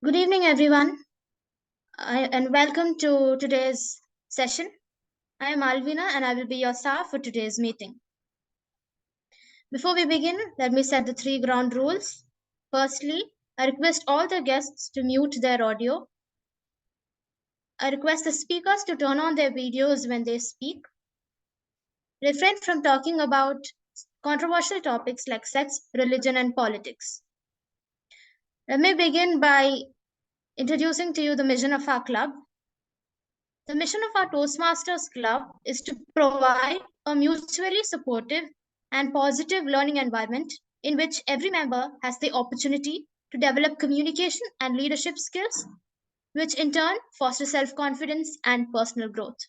Good evening, everyone, and welcome to today's session. I am Alvina, and I will be your staff for today's meeting. Before we begin, let me set the 3 ground rules. Firstly, I request all the guests to mute their audio. I request the speakers to turn on their videos when they speak. Refrain from talking about controversial topics like sex, religion, and politics. Let me begin by introducing to you the mission of our club. The mission of our Toastmasters Club is to provide a mutually supportive and positive learning environment in which every member has the opportunity to develop communication and leadership skills, which in turn foster self-confidence and personal growth.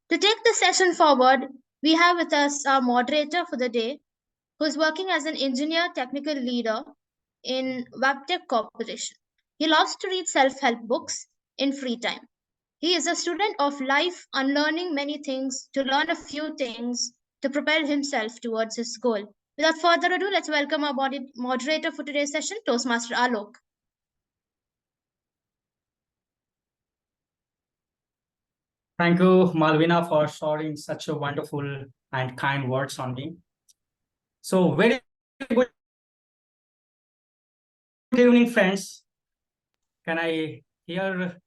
To take the session forward, we have with us our moderator for the day, who is working as an engineer technical leader in Wabtec Corporation. He loves to read self-help books in free time. He is a student of life, unlearning many things to learn a few things to propel himself towards his goal. Without further ado, let's welcome our moderator for today's session, Toastmaster Alok. Thank you, Malvina, for showering such a wonderful and kind words on me. So, very good evening, friends. Can I hear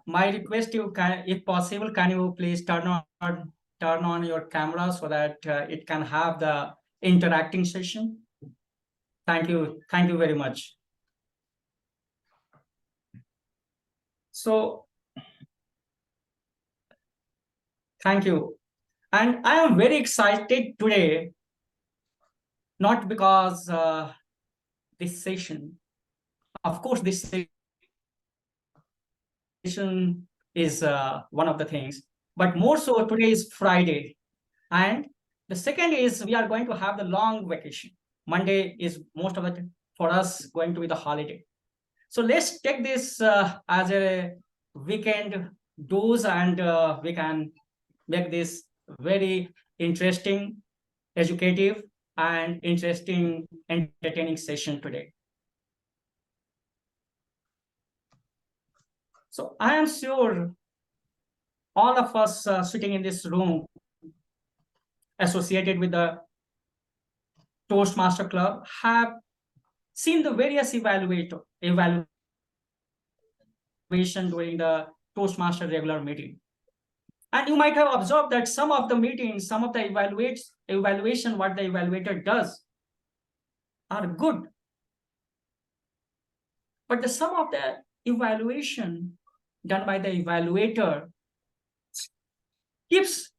my request? You can, if possible, can you please turn on your camera so that it can have the interacting session? Thank you very much. So, thank you. And I am very excited today, not because this session, of course, this session is one of the things, but more so today is Friday. And the second is we are going to have the long vacation. Monday is most of it for us going to be the holiday. So let's take this as a weekend dose, and we can make this very interesting, educative, and interesting, entertaining session today. So I am sure all of us sitting in this room associated with the Toastmaster Club have seen the various evaluation during the Toastmaster regular meeting. And you might have observed that some of the meetings, some of the evaluation, what the evaluator does are good. But the sum of the evaluation done by the evaluator keeps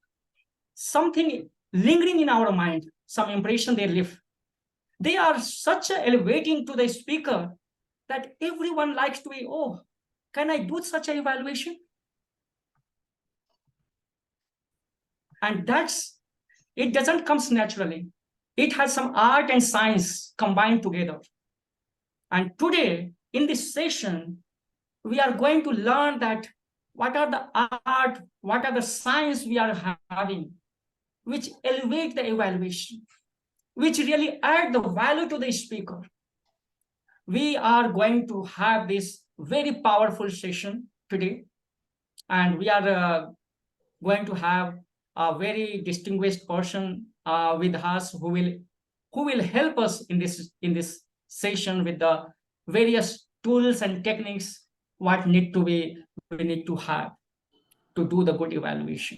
something lingering in our mind, some impression they leave. They are such elevating to the speaker that everyone likes to be, oh, can I do such an evaluation? And it doesn't come naturally. It has some art and science combined together. And today, in this session, we are going to learn that what are the art, what are the science we are having, which elevate the evaluation, which really add the value to the speaker. We are going to have this very powerful session today, and we are going to have a very distinguished person with us who will help us in this session with the various tools and techniques what we need to have to do the good evaluation.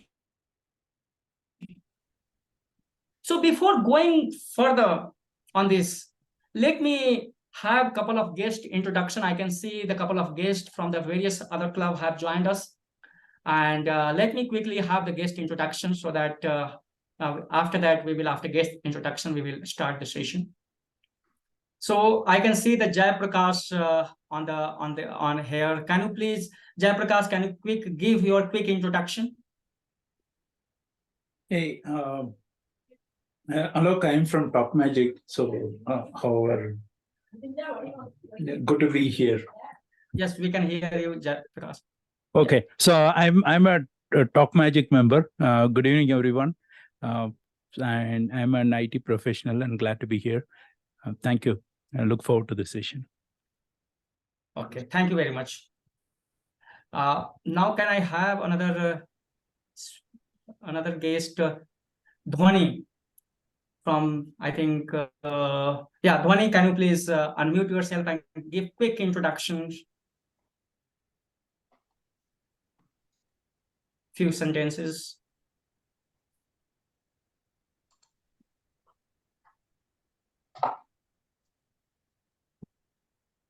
So before going further on this, let me have a couple of guest introduction. I can see the couple of guests from the various other club have joined us. And let me quickly have the guest introduction so that after that, after guest introduction, we will start the session. So I can see the Jai Prakash on here. Can you please, Jai Prakash, can you give your quick introduction? Hey, Alok, I'm from Top Magic. So, however, good to be here. Yes, we can hear you, Jai Prakash. Okay, so I'm a Top Magic member. Good evening, everyone. And I'm an IT professional and glad to be here. Thank you. I look forward to the session. Okay, thank you very much. Now can I have another guest, Dhwani from, I think, yeah, Dhwani, can you please unmute yourself and give quick introductions, few sentences.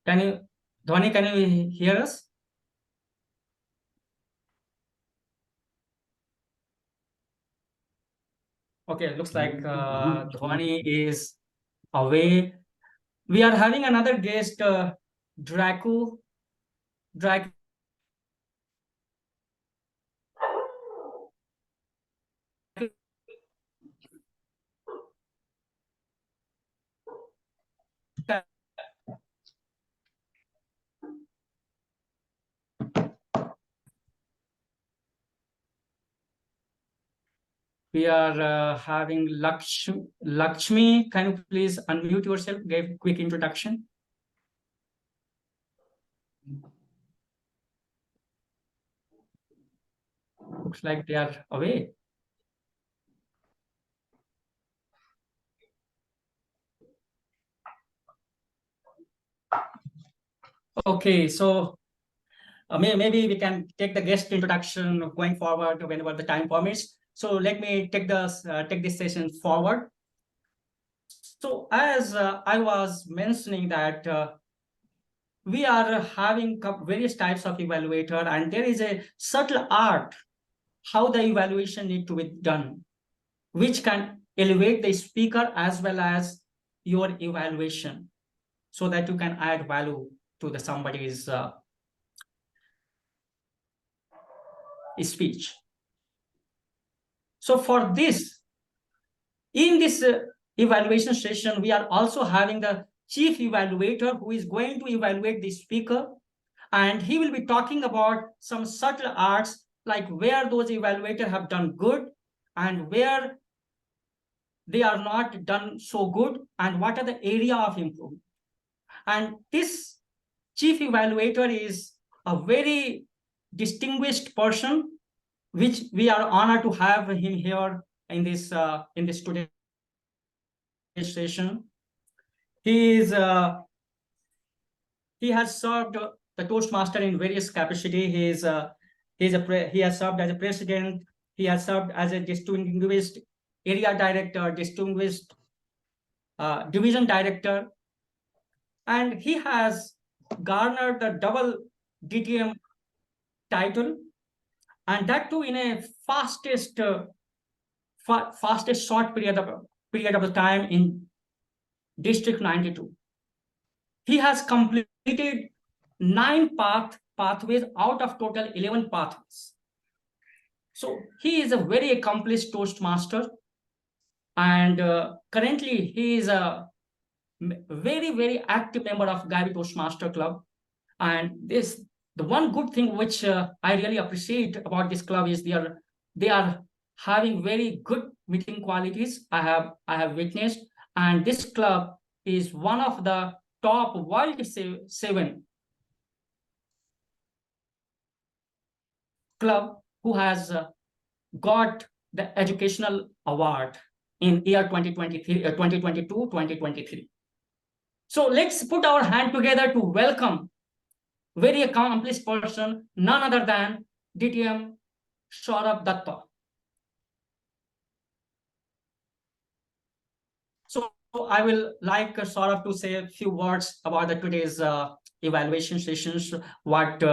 Dhwani, can you hear us? Okay, looks like Dhwani is away. We are having another guest, Draco. Draco, we are having Lakshmi. Can you please unmute yourself? Give quick introduction. Looks like they are away. Okay, so maybe we can take the guest introduction going forward whenever the time permits. So let me take this session forward. So as I was mentioning that we are having various types of evaluator, and there is a subtle art how the evaluation need to be done, which can elevate the speaker as well as your evaluation, so that you can add value to the somebody's speech. So for this, in this evaluation session, we are also having the chief evaluator who is going to evaluate the speaker, and he will be talking about some subtle arts, like where those evaluators have done good and where they are not done so good, and what are the area of improvement. And this chief evaluator is a very distinguished person, which we are honored to have him here in this today's session. He has served the Toastmaster in various capacity. He has served as a president. He has served as a distinguished area director, distinguished division director, and he has garnered the double DTM title, and that too in a fastest short period of the time in District 92. He has completed 9 pathways out of total 11 pathways. So he is a very accomplished Toastmaster, and currently he is a very, very active member of Gaibi Toastmaster Club. And the one good thing which I really appreciate about this club is they are having very good meeting qualities. I have witnessed, and this club is one of the top world 7 club who has got the educational award in year 2023, 2022, 2023. So let's put our hand together to welcome very accomplished person, none other than DTM Sourav Dutta. So I will like Sourav to say a few words about today's evaluation sessions, what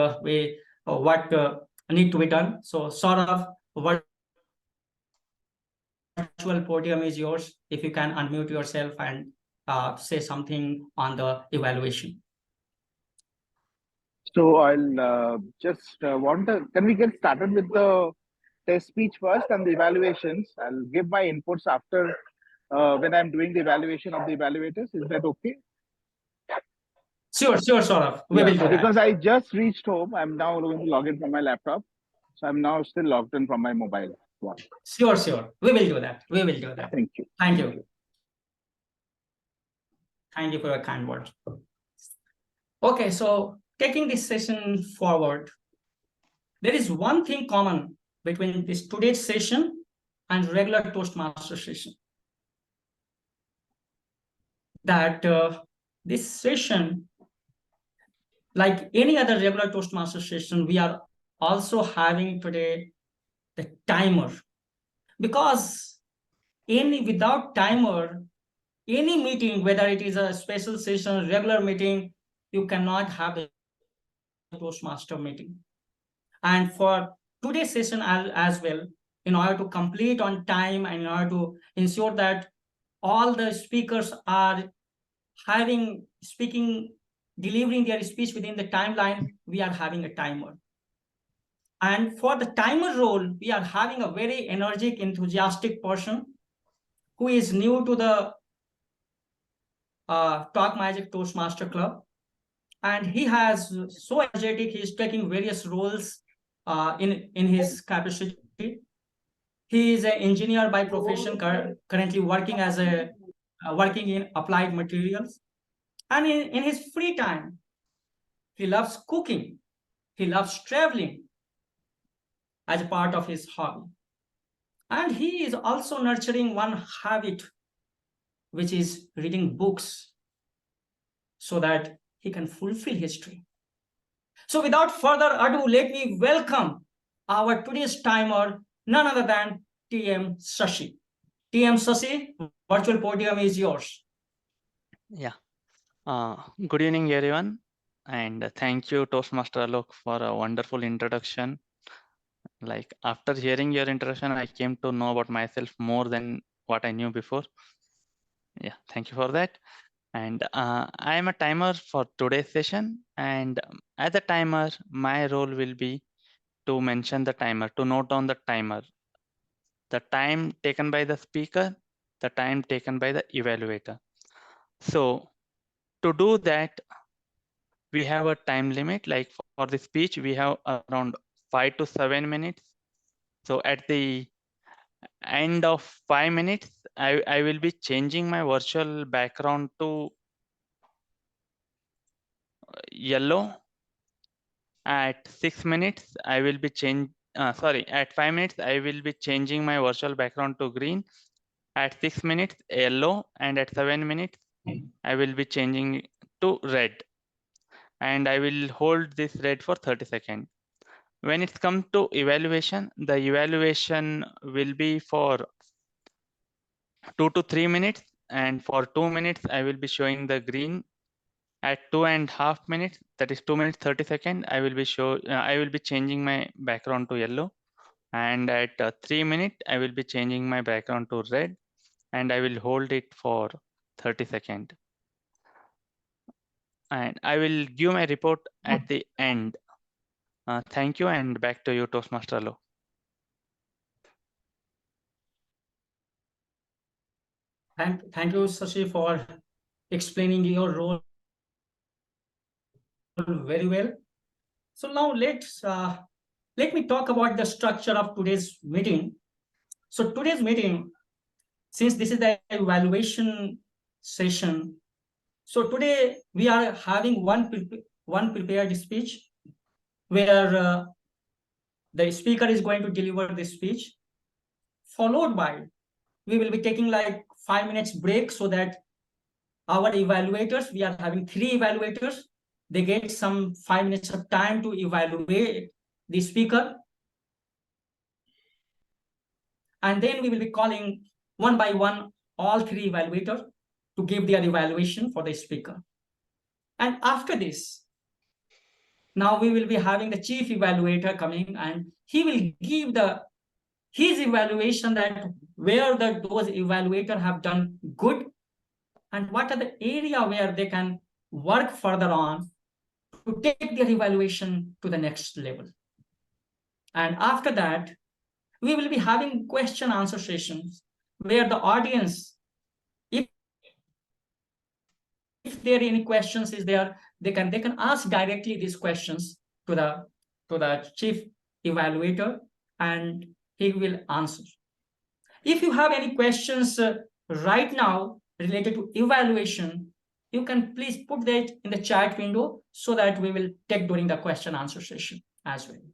need to be done. So Sourav, virtual podium is yours. If you can unmute yourself and say something on the evaluation. So I'll can we get started with the test speech first and the evaluations? I'll give my inputs after when I'm doing the evaluation of the evaluators. Is that okay? Sure, Saurav. We will do that. Because I just reached home. I'm now going to log in from my laptop. So I'm now still logged in from my mobile. Sure. We will do that. Thank you. Thank you. Thank you for your kind words. Okay, so taking this session forward, there is one thing common between this today's session and regular Toastmaster session. That this session, like any other regular Toastmaster session, we are also having today the timer. Because without timer, any meeting, whether it is a special session, regular meeting, you cannot have the Toastmaster meeting. And for today's session as well, in order to complete on time and in order to ensure that all the speakers are delivering their speech within the timeline, we are having a timer. And for the timer role, we are having a very energetic, enthusiastic person who is new to the Talk Magic Toastmaster Club. And he has so energetic, he's taking various roles in his capacity. He is an engineer by profession, currently working as working in applied materials. And in his free time, he loves cooking. He loves traveling as a part of his hobby. And he is also nurturing one habit, which is reading books so that he can fulfill his dream. So without further ado, let me welcome our today's timer, none other than TM Sashi. TM Sashi, virtual podium is yours. Yeah. Good evening, everyone. And thank you, Toastmaster Alok, for a wonderful introduction. Like after hearing your introduction, I came to know about myself more than what I knew before. Yeah, thank you for that. And I am a timer for today's session. And as a timer, my role will be to mention the timer, to note down the timer, the time taken by the speaker, the time taken by the evaluator. So to do that, we have a time limit. Like for the speech, we have around 5 to 7 minutes. So at the end of 5 minutes, I will be changing my virtual background to yellow. At 6 minutes, I will be at 5 minutes, I will be changing my virtual background to green. At 6 minutes, yellow, and at 7 minutes, I will be changing to red. And I will hold this red for 30 seconds. When it comes to evaluation, the evaluation will be for 2 to 3 minutes. And for 2 minutes, I will be showing the green. At 2.5 minutes, that is 2 minutes 30 seconds, I will be changing my background to yellow. And at 3 minutes, I will be changing my background to red, and I will hold it for 30 seconds. And I will give my report at the end. Thank you, and back to you, Toastmaster Alok. Thank you, Sashi, for explaining your role very well. So now let me talk about the structure of today's meeting. So today's meeting, since this is the evaluation session, so today we are having one prepared speech where the speaker is going to deliver the speech, followed by we will be taking like 5 minutes break so that our evaluators, we are having 3 evaluators, they get some 5 minutes of time to evaluate the speaker. And then we will be calling one by one all 3 evaluators to give their evaluation for the speaker. And after this, now we will be having the chief evaluator coming, and he will give his evaluation that where those evaluators have done good and what are the area where they can work further on to take their evaluation to the next level. And after that, we will be having question answer sessions where the audience, if there are any questions is there, they can ask directly these questions to the chief evaluator, and he will answer. If you have any questions right now related to evaluation, you can please put that in the chat window so that we will take during the question answer session as well.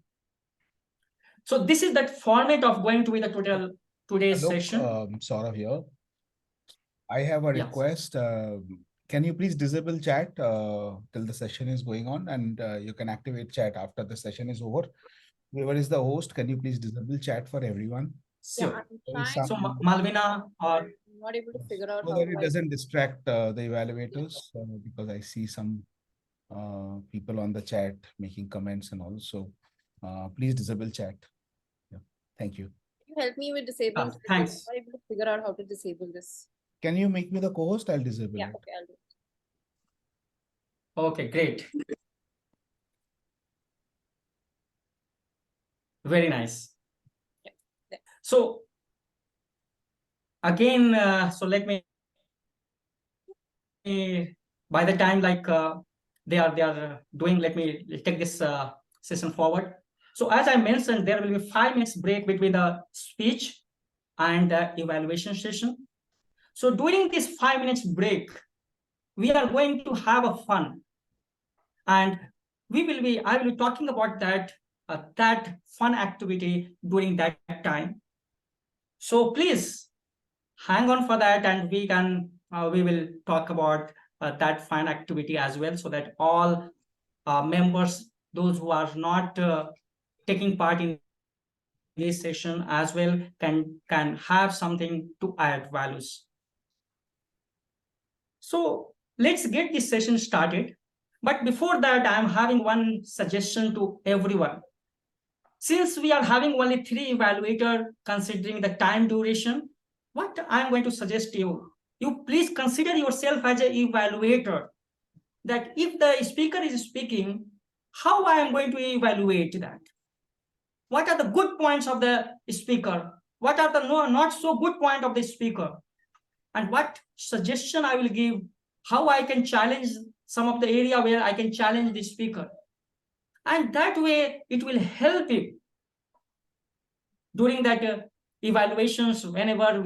So this is that format of going to be the total today's session. Sourav here. I have a Yes. request. Can you please disable chat till the session is going on, and you can activate chat after the session is over. Whoever is the host, can you please disable chat for everyone? Sure. There is So some- Malvina or I'm not able to figure out so how that to it doesn't distract the evaluators, because I see some people on the chat making comments and all. So please disable chat. Yeah. Thank you. Can you help me with disabling? chat? thanks. I'm not able to figure out how to disable this. Can you make me the co-host? I'll disable Yeah, it. okay, I'll do it. Okay, great. Very nice. Yeah. So again, so let me, by the time like they are doing, let me take this session forward. So as I mentioned, there will be 5 minutes break between the speech and the evaluation session. So during this 5 minutes break, we are going to have a fun, and I will be talking about that fun activity during that time. So please hang on for that, and we will talk about that fun activity as well, so that all members, those who are not taking part in this session as well, can have something to add values. So let's get this session started. But before that, I am having one suggestion to everyone. Since we are having only 3 evaluators considering the time duration, what I am going to suggest you please consider yourself as an evaluator, that if the speaker is speaking, how I am going to evaluate that? What are the good points of the speaker? What are the not so good point of the speaker? And what suggestion I will give, how I can challenge some of the area where I can challenge the speaker. And that way it will help you during that evaluations, whenever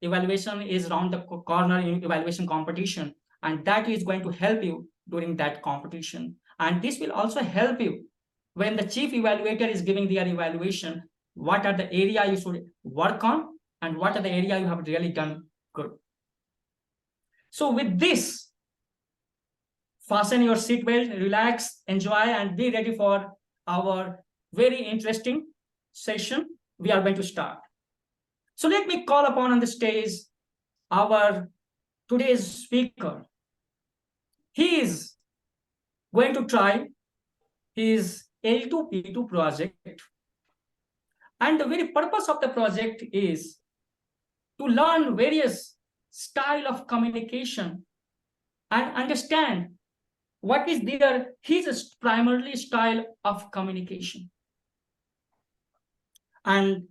evaluation is around the corner in evaluation competition, and that is going to help you during that competition. And this will also help you when the chief evaluator is giving their evaluation, what are the area you should work on and what are the area you have really done good. So with this, fasten your seatbelt, relax, enjoy, and be ready for our very interesting session. We are going to start. So let me call upon on the stage our today's speaker. He is going to try his L2P2 project. And the very purpose of the project is to learn various style of communication and understand what is his primarily style of communication. And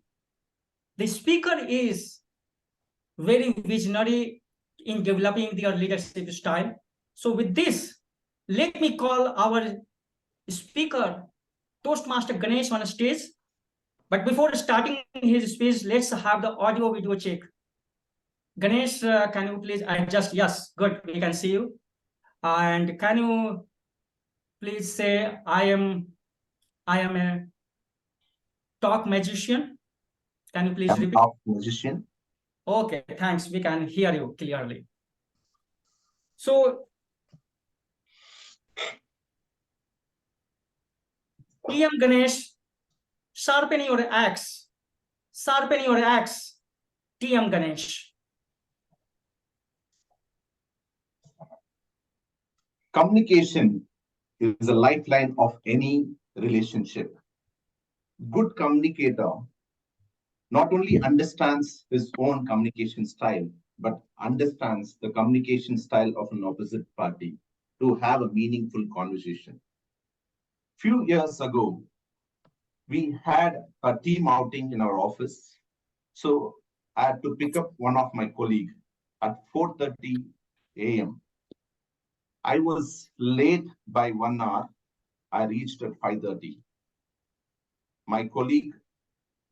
the speaker is very visionary in developing their leadership style. So with this, let me call our speaker, Toastmaster Ganesh, on stage. But before starting his speech, let's have the audio video check. Ganesh, can you please adjust? Yes, good, we can see you. And can you please say, I am a talk magician? Can you please repeat? Talk magician. Okay, thanks. We can hear you clearly. So, TM Ganesh, sharpen your axe. Sharpen your axe, TM Ganesh. Communication is a lifeline of any relationship. Good communicator not only understands his own communication style, but understands the communication style of an opposite party to have a meaningful conversation. Few years ago, we had a team outing in our office. So I had to pick up one of my colleagues at 4:30 a.m. I was late by 1 hour. I reached at 5:30. My colleague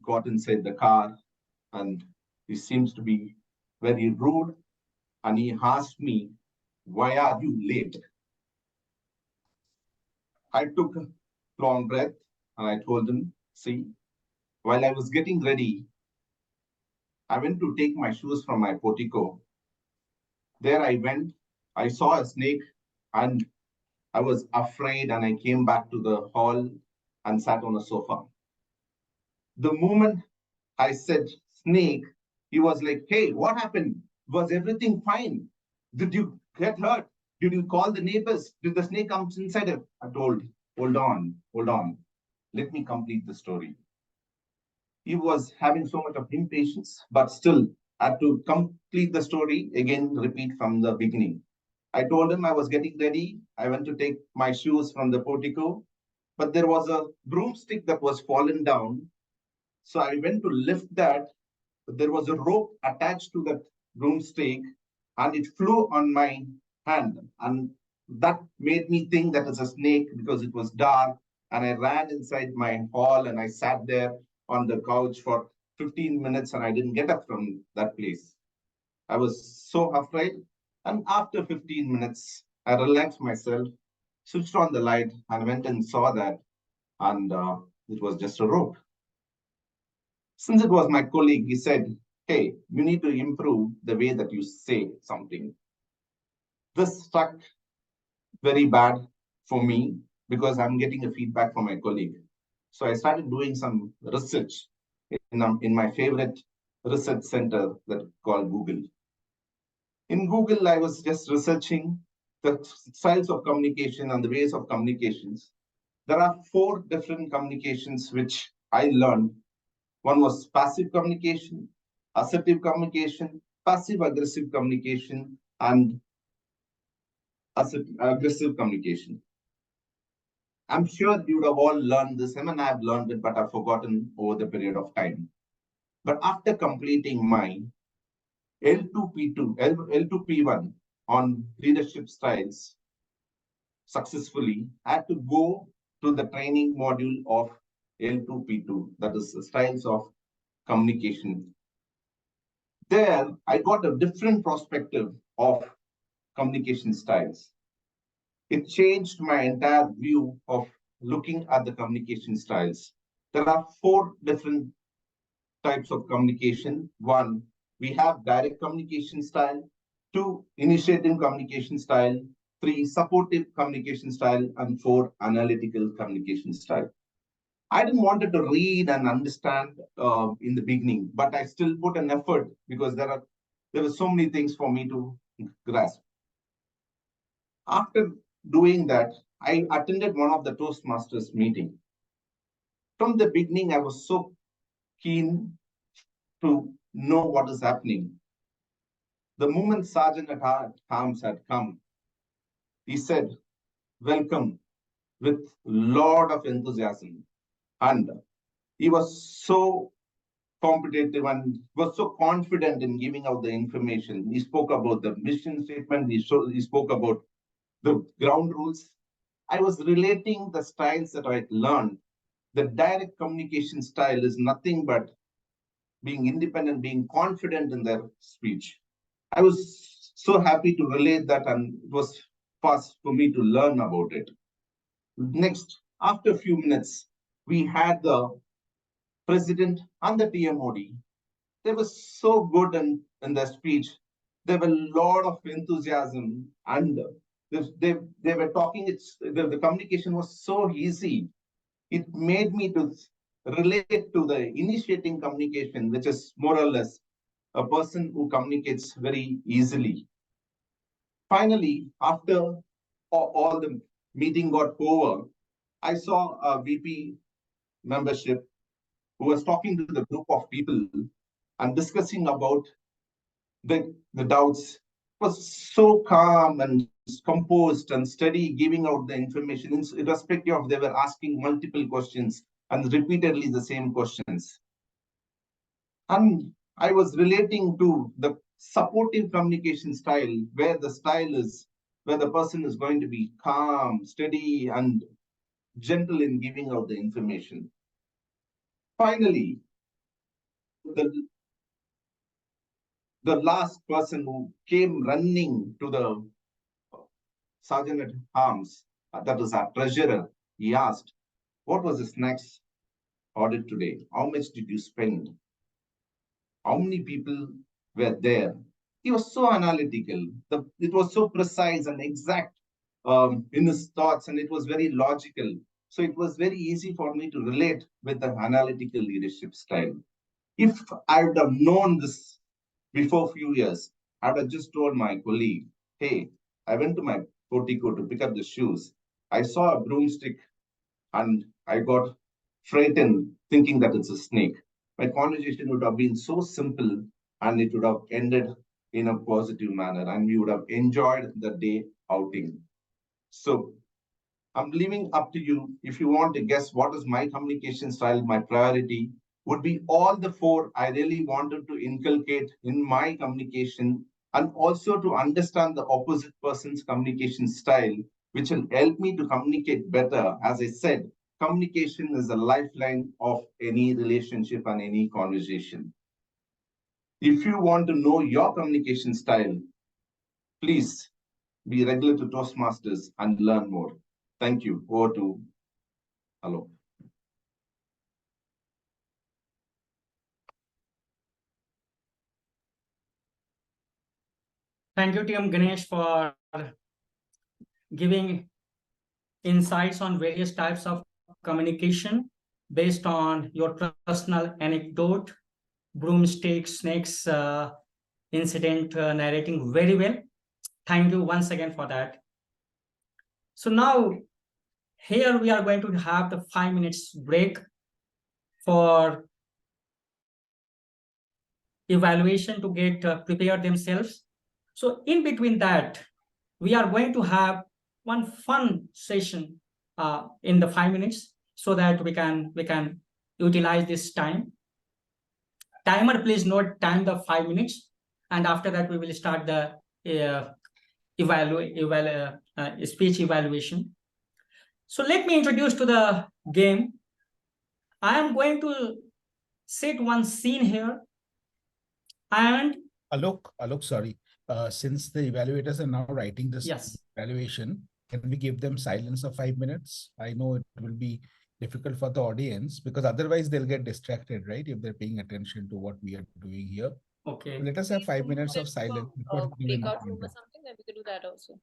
got inside the car and he seems to be very rude. And he asked me, why are you late? I took a long breath and I told him, see, while I was getting ready, I went to take my shoes from my portico. There I went, I saw a snake and I was afraid and I came back to the hall and sat on a sofa. The moment I said snake, he was like, hey, what happened? Was everything fine? Did you get hurt? Did you call the neighbors? Did the snake come inside it? I told, hold on. Let me complete the story. He was having so much of impatience, but still had to complete the story, again, repeat from the beginning. I told him I was getting ready. I went to take my shoes from the portico, but there was a broomstick that was fallen down. So I went to lift that. There was a rope attached to that broomstick and it flew on my hand. And that made me think that it's a snake because it was dark. And I ran inside my hall and I sat there on the couch for 15 minutes and I didn't get up from that place. I was so afraid. And after 15 minutes, I relaxed myself, switched on the light and went and saw that. And it was just a rope. Since it was my colleague, he said, hey, you need to improve the way that you say something. This struck very bad for me because I'm getting a feedback from my colleague. So I started doing some research in my favorite research center that called Google. In Google, I was just researching the styles of communication and the ways of communications. There are 4 different communications which I learned. One was passive communication, assertive communication, passive-aggressive communication, and aggressive communication. I'm sure you would have all learned this. I mean, I've learned it, but I've forgotten over the period of time. But after completing my L2P2, L2P1 on leadership styles successfully, I had to go to the training module of L2P2, that is the styles of communication. There, I got a different perspective of communication styles. It changed my entire view of looking at the communication styles. There are 4 different types of communication. 1, we have direct communication style. 2, initiative communication style. 3, supportive communication style. And 4, analytical communication style. I didn't want to read and understand in the beginning, but I still put an effort because there were so many things for me to grasp. After doing that, I attended one of the Toastmasters meeting. From the beginning, I was so keen to know what is happening. The moment Sergeant at Arms had come, he said, welcome, with a lot of enthusiasm. And he was so competitive and was so confident in giving out the information. He spoke about the mission statement. He spoke about the ground rules. I was relating the styles that I learned. The direct communication style is nothing but being independent, being confident in their speech. I was so happy to relate that, and it was fast for me to learn about it. Next, after a few minutes, we had the president and the TMOD. They were so good in their speech. There were a lot of enthusiasm, and they were talking. The communication was so easy. It made me to relate to the initiating communication, which is more or less a person who communicates very easily. Finally, after all the meeting got over, I saw a VP membership who was talking to the group of people and discussing about the doubts. It was so calm and composed and steady, giving out the information, irrespective of they were asking multiple questions and repeatedly the same questions. And I was relating to the supportive communication style, where the person is going to be calm, steady, and gentle in giving out the information. Finally, the last person who came running to the Sergeant at Arms, that was our treasurer, he asked, what was his next audit today? How much did you spend? How many people were there? He was so analytical. It was so precise and exact in his thoughts, and it was very logical. So it was very easy for me to relate with the analytical leadership style. If I would have known this before a few years, I would have just told my colleague, hey, I went to my portico to pick up the shoes. I saw a broomstick and I got frightened thinking that it's a snake. My conversation would have been so simple and it would have ended in a positive manner and we would have enjoyed the day outing. So I'm leaving up to you. If you want to guess what is my communication style, my priority would be all the four I really wanted to inculcate in my communication and also to understand the opposite person's communication style, which will help me to communicate better. As I said, communication is a lifeline of any relationship and any conversation. If you want to know your communication style, please be regular to Toastmasters and learn more. Thank you. Over to Alok. Thank you, TM Ganesh, for giving insights on various types of communication based on your personal anecdote, broomstick, snakes incident narrating very well. Thank you once again for that. So now here we are going to have the 5 minutes break for evaluation to get prepared themselves. So in between that, we are going to have one fun session in the 5 minutes so that we can utilize this time. Timer, please note time the 5 minutes, and after that we will start the speech evaluation. So let me introduce to the game. I am going to set one scene here, and Alok, sorry. Since the evaluators are now writing this yes, evaluation, can we give them silence of 5 minutes? I know it will be difficult for the audience because otherwise they'll get distracted, right? If they're paying attention to what we are doing here. okay. So let us have 5 minutes of silence. Breakout room or something, then we could do that also.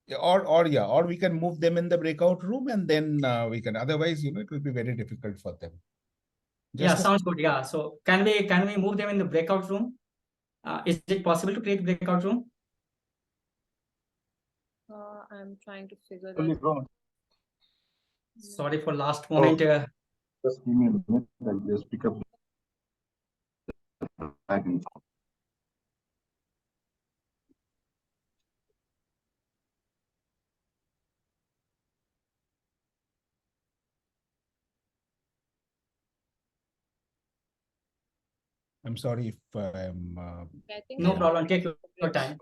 Yeah, or we can move them in the breakout room and then we can. Otherwise, it will be very difficult for them. Yeah, sounds good. Yeah. So can we move them in the breakout room? Is it possible to create breakout room? I'm trying to figure that out. Sorry for last moment. Just give me a minute. I'll just pick up. I'm sorry if I'm. I think no problem. Take your time.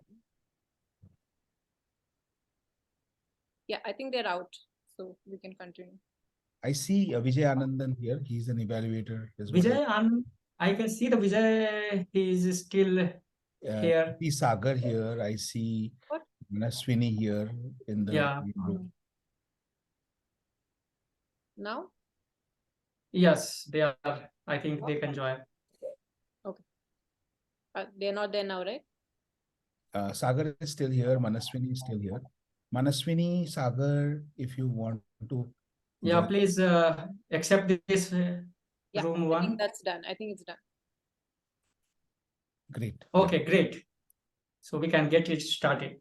Yeah, I think they're out, so we can continue. I see Vijay Anandan here. He's an evaluator as well. Vijay, I can see the Vijay. He is still here. I see Sagar here. I see Manaswini here in the group. Now? Yes, they are. I think they can join. Okay. They're not there now, right? Sagar is still here. Manaswini is still here. Manaswini, Sagar, if you want to. Yeah, please accept this room one. I think that's done. I think it's done. Great. Okay, great. So we can get it started.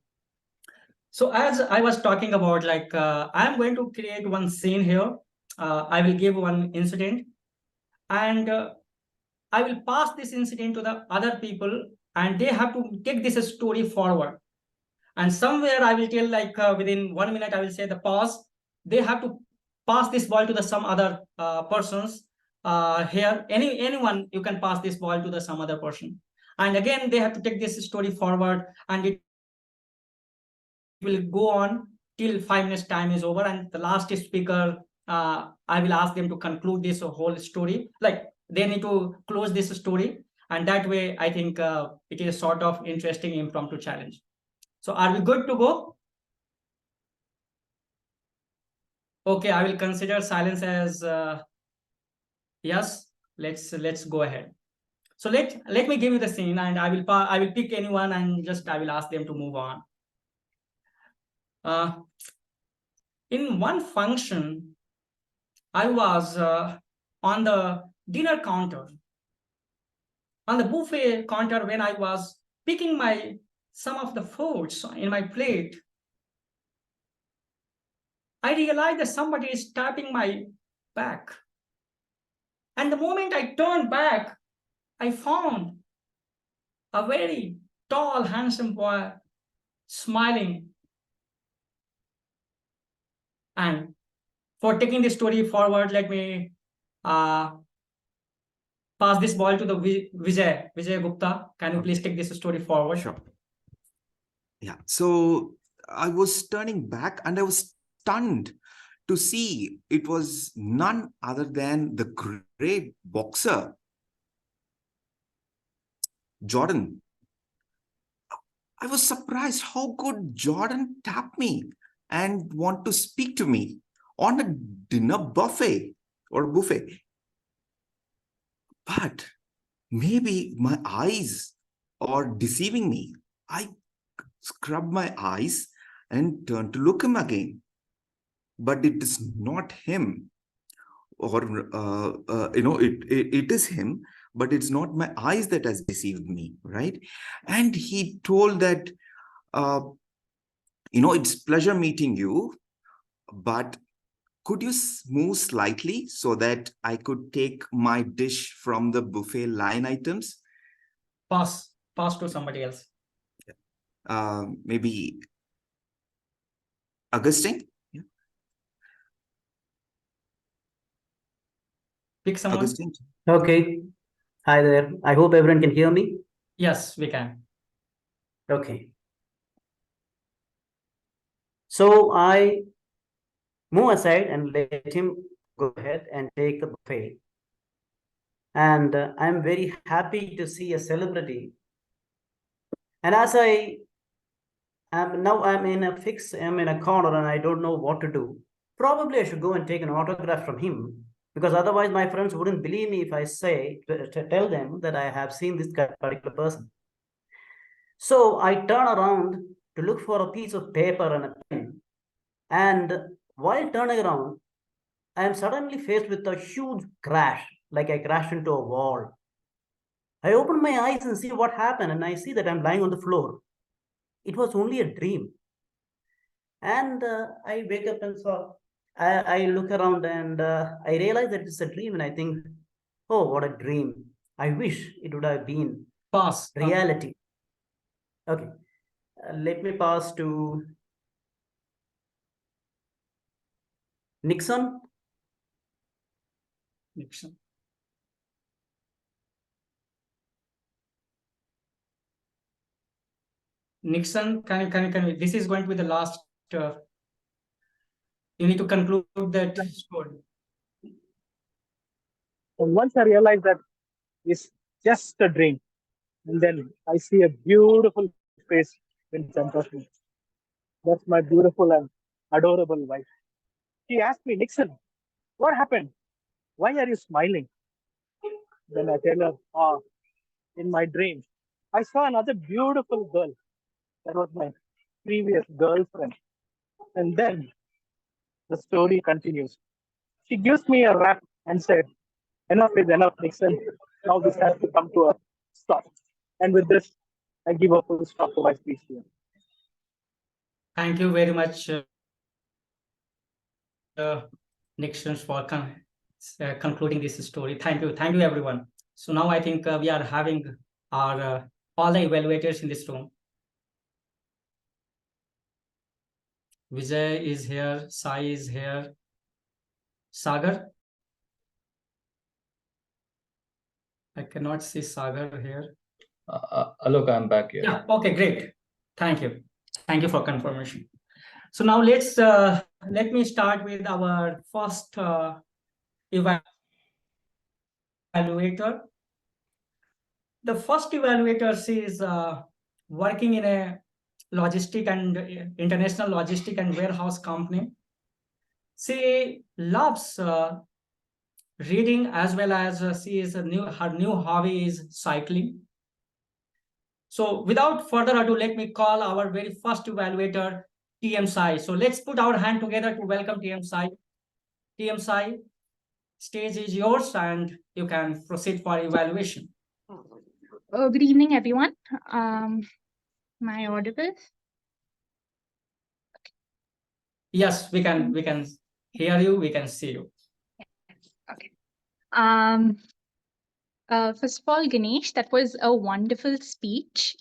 So as I was talking about, like I'm going to create one scene here. I will give one incident, and I will pass this incident to the other people, and they have to take this story forward. And somewhere I will tell, like within 1 minute, I will say the pause. They have to pass this ball to the some other persons here. Anyone, you can pass this ball to the some other person. And again, they have to take this story forward, and it will go on till 5 minutes time is over. And the last speaker, I will ask them to conclude this whole story. Like they need to close this story. And that way, I think it is sort of interesting impromptu challenge. So are we good to go? Okay, I will consider silence as yes. Let's go ahead. So let me give you the scene, and I will pick anyone and just I will ask them to move on. In one function, I was on the dinner counter, on the buffet counter when I was picking some of the foods in my plate. I realized that somebody is tapping my back. And the moment I turned back, I found a very tall, handsome boy smiling. And for taking this story forward, let me pass this ball to the Vijay Gupta. Can you please take this story forward? Sure. Yeah. So I was turning back and I was stunned to see it was none other than the great boxer, Jordan. I was surprised how could Jordan tap me and want to speak to me on a dinner buffet or buffet. But maybe my eyes are deceiving me. I scrubbed my eyes and turned to look him again. But it is not him. Or, it is him, but it's not my eyes that has deceived me, right? And he told that, it's pleasure meeting you, but could you move slightly so that I could take my dish from the buffet line items? Pass to somebody else. Maybe Augustine? Yeah. Pick someone. Augustine? Okay. Hi there. I hope everyone can hear me. Yes, we can. Okay. So I move aside and let him go ahead and take the buffet. And I'm very happy to see a celebrity. And as I'm in a corner and I don't know what to do. Probably I should go and take an autograph from him, because otherwise my friends wouldn't believe me if I tell them that I have seen this particular person. So I turn around to look for a piece of paper and a pen. And while turning around, I am suddenly faced with a huge crash, like I crashed into a wall. I open my eyes and see what happened, and I see that I'm lying on the floor. It was only a dream. And I wake up and I look around and I realize that it's a dream, and I think, oh, what a dream. I wish it would have been reality. Okay, let me pass to Nixon. Nixon, can you? This is going to be the last. You need to conclude that story. And once I realized that it's just a dream, and then I see a beautiful face in front of me. That's my beautiful and adorable wife. She asked me, Nixon, what happened? Why are you smiling? Then I tell her, in my dream, I saw another beautiful girl. That was my previous girlfriend. And then the story continues. She gives me a rap and said, enough is enough, Nixon. Now this has to come to a stop. And with this, I give a full stop to my speech here. Thank you very much, Nixon, for concluding this story. Thank you, everyone. So now I think we are having our all the evaluators in this room. Vijay is here, Sai is here, Sagar. I cannot see Sagar here. Look, I'm back here. Yeah, okay, great. Thank you. Thank you for confirmation. So now let me start with our first evaluator. The first evaluator is working in a international logistic and warehouse company. She loves reading as well as her new hobby is cycling. So without further ado, let me call our very first evaluator, TM Sai. So let's put our hand together to welcome TM Sai. TM Sai, stage is yours and you can proceed for evaluation. Good evening, everyone. Am I audible? Yes, we can hear you, we can see you. Okay. First of all, Ganesh, that was a wonderful speech.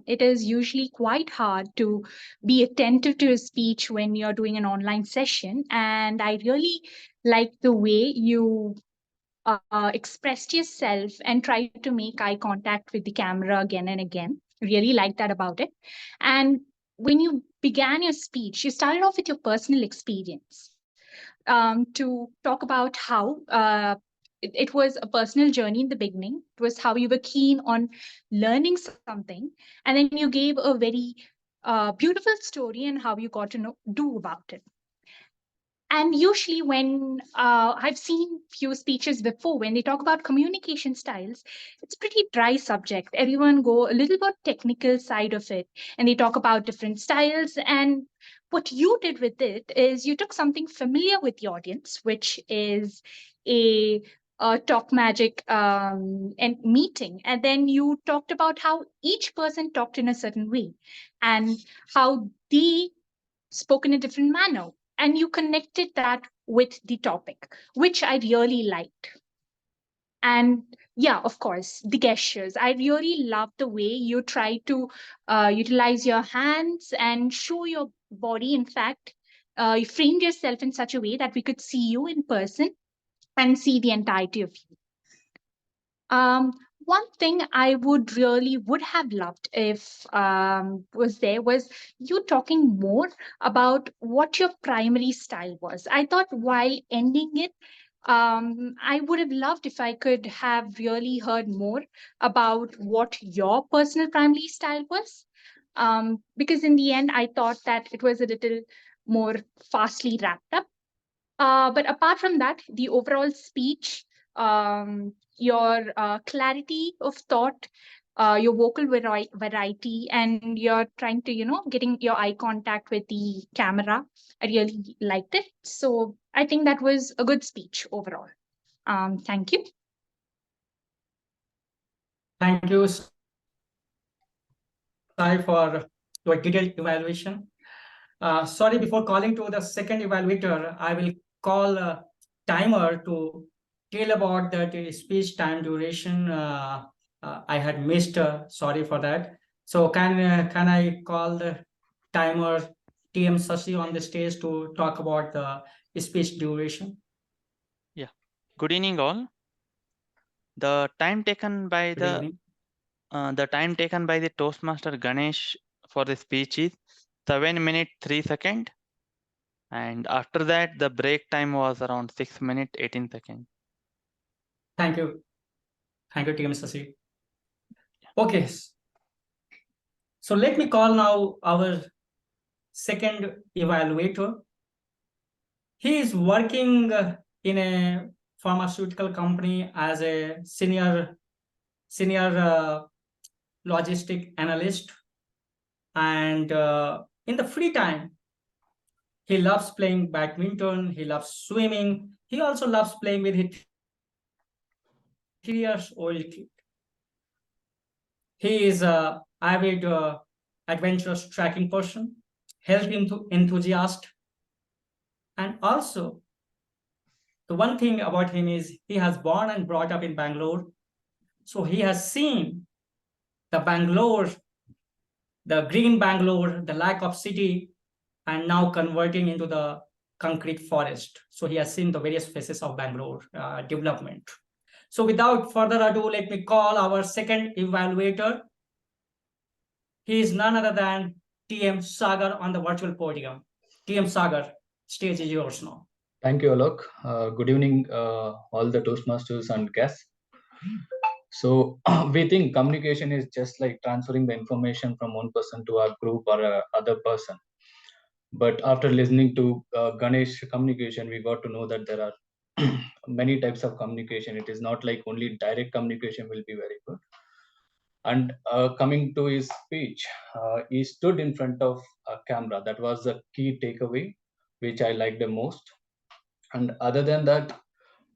It is usually quite hard to be attentive to a speech when you're doing an online session, and I really like the way you expressed yourself and tried to make eye contact with the camera again and again. Really like that about it. And when you began your speech, you started off with your personal experience to talk about how it was a personal journey in the beginning. It was how you were keen on learning something, and then you gave a very beautiful story and how you got to do about it. And usually when I've seen few speeches before, when they talk about communication styles, it's a pretty dry subject. Everyone go a little bit technical side of it, and they talk about different styles. And what you did with it is you took something familiar with the audience, which is a talk magic and meeting. And then you talked about how each person talked in a certain way and how they spoke in a different manner, and you connected that with the topic, which I really liked. And yeah, of course, the gestures. I really love the way you try to utilize your hands and show your body. In fact, you framed yourself in such a way that we could see you in person and see the entirety of you. One thing I would have loved if was you talking more about what your primary style was. I thought while ending it, I would have loved if I could have really heard more about what your personal primary style was. Because in the end, I thought that it was a little more fastly wrapped up. But apart from that, the overall speech, your clarity of thought, your vocal variety, and you're trying to, getting your eye contact with the camera. I really liked it. So I think that was a good speech overall. Thank you. Thank you, Sai, for your detailed evaluation. Sorry, before calling to the second evaluator, I will call a timer to tell about that speech time duration. I had missed, sorry for that. So can I call the timer TM Sasi on the stage to talk about the speech duration? Yeah. Good evening, all. The time taken by the Toastmaster Ganesh for the speech is 7 minutes 3 seconds, and after that the break time was around 6 minutes 18 seconds. Thank you, TM Sasi. Okay, so let me call now our second evaluator. He is working in a pharmaceutical company as a senior logistic analyst, and in the free time he loves playing badminton, he loves swimming, he also loves playing with his 3-year-old kid. He is a avid adventurous trekking person, health enthusiast, and also the one thing about him is he has born and brought up in Bangalore. So he has seen the Bangalore, the green Bangalore, the lack of city, and now converting into the concrete forest. So he has seen the various phases of Bangalore development. So without further ado, let me call our second evaluator. He is none other than TM Sagar on the virtual podium. TM Sagar, stage is yours now. Thank you, Alok. Good evening, all the Toastmasters and guests. So we think communication is just like transferring the information from one person to a group or other person. But after listening to Ganesh communication, we got to know that there are many types of communication. It is not like only direct communication will be very good. And coming to his speech, he stood in front of a camera. That was the key takeaway, which I liked the most. And other than that,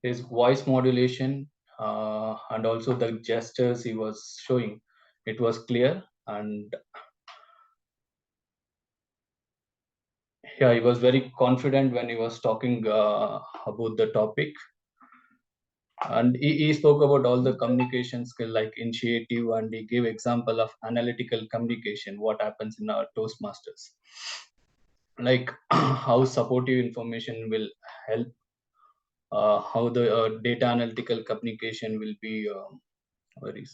his voice modulation and also the gestures he was showing, it was clear. And yeah, he was very confident when he was talking about the topic. And he spoke about all the communication skill like initiative, and he gave example of analytical communication, what happens in our Toastmasters, like how supportive information will help, how the data analytical communication will be very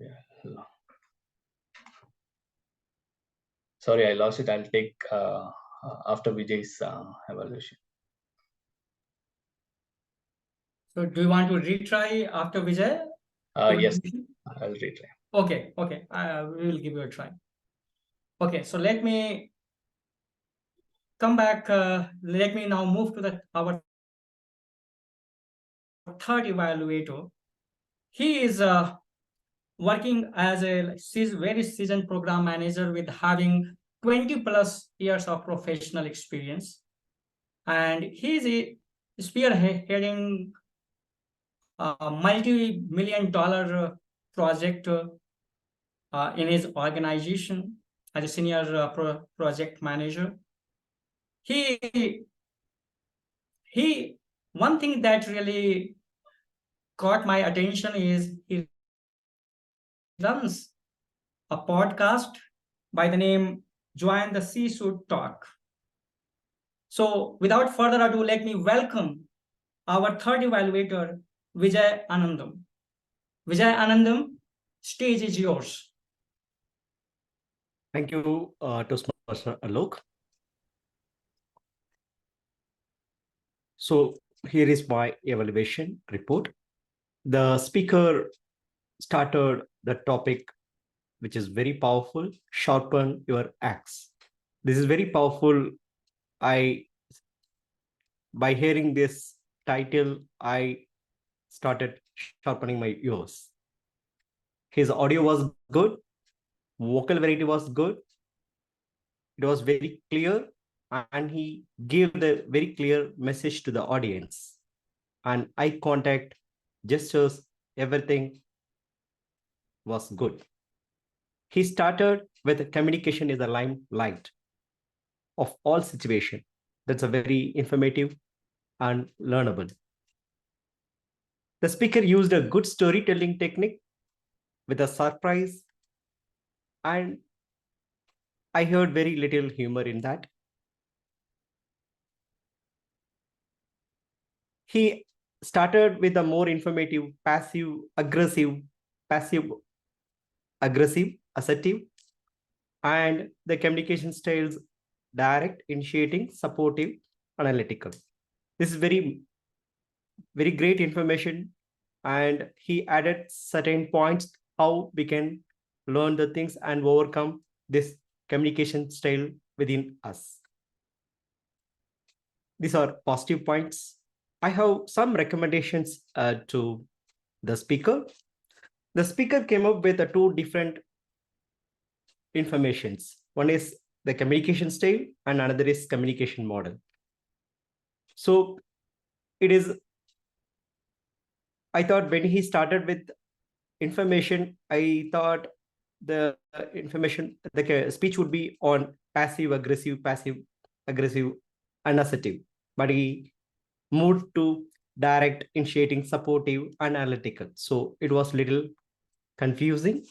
yeah. Sorry, I lost it. I'll take after Vijay's evaluation. So do you want to retry after Vijay? Yes, I'll retry. Okay, we will give you a try. Okay, so let me come back. Let me now move to our third evaluator. He is working as a very seasoned program manager with having 20 plus years of professional experience. And he is spearheading a multi-million-dollar project in his organization as a senior project manager. One thing that really caught my attention is he runs a podcast by the name Join the C-Suite Talk. So without further ado, let me welcome our third evaluator, Vijay Anandam. Vijay Anandam, stage is yours. Thank you, Toastmaster Alok. So here is my evaluation report. The speaker started the topic, which is very powerful, sharpen your axe. This is very powerful. By hearing this title, I started sharpening my ears. His audio was good. Vocal variety was good. It was very clear, and he gave the very clear message to the audience. And eye contact, gestures, everything was good. He started with communication is a limelight of all situation. That's a very informative and learnable. The speaker used a good storytelling technique with a surprise, and I heard very little humor in that. He started with a more informative, passive, aggressive, assertive, and the communication styles direct, initiating, supportive, analytical. This is very, very great information. And he added certain points how we can learn the things and overcome this communication style within us. These are positive points. I have some recommendations to the speaker. The speaker came up with two different informations. One is the communication style and another is communication model. So it is, I thought when he started with information, I thought the information, the speech would be on passive, aggressive, and assertive. But he moved to direct, initiating, supportive, and analytical. So it was little confusing.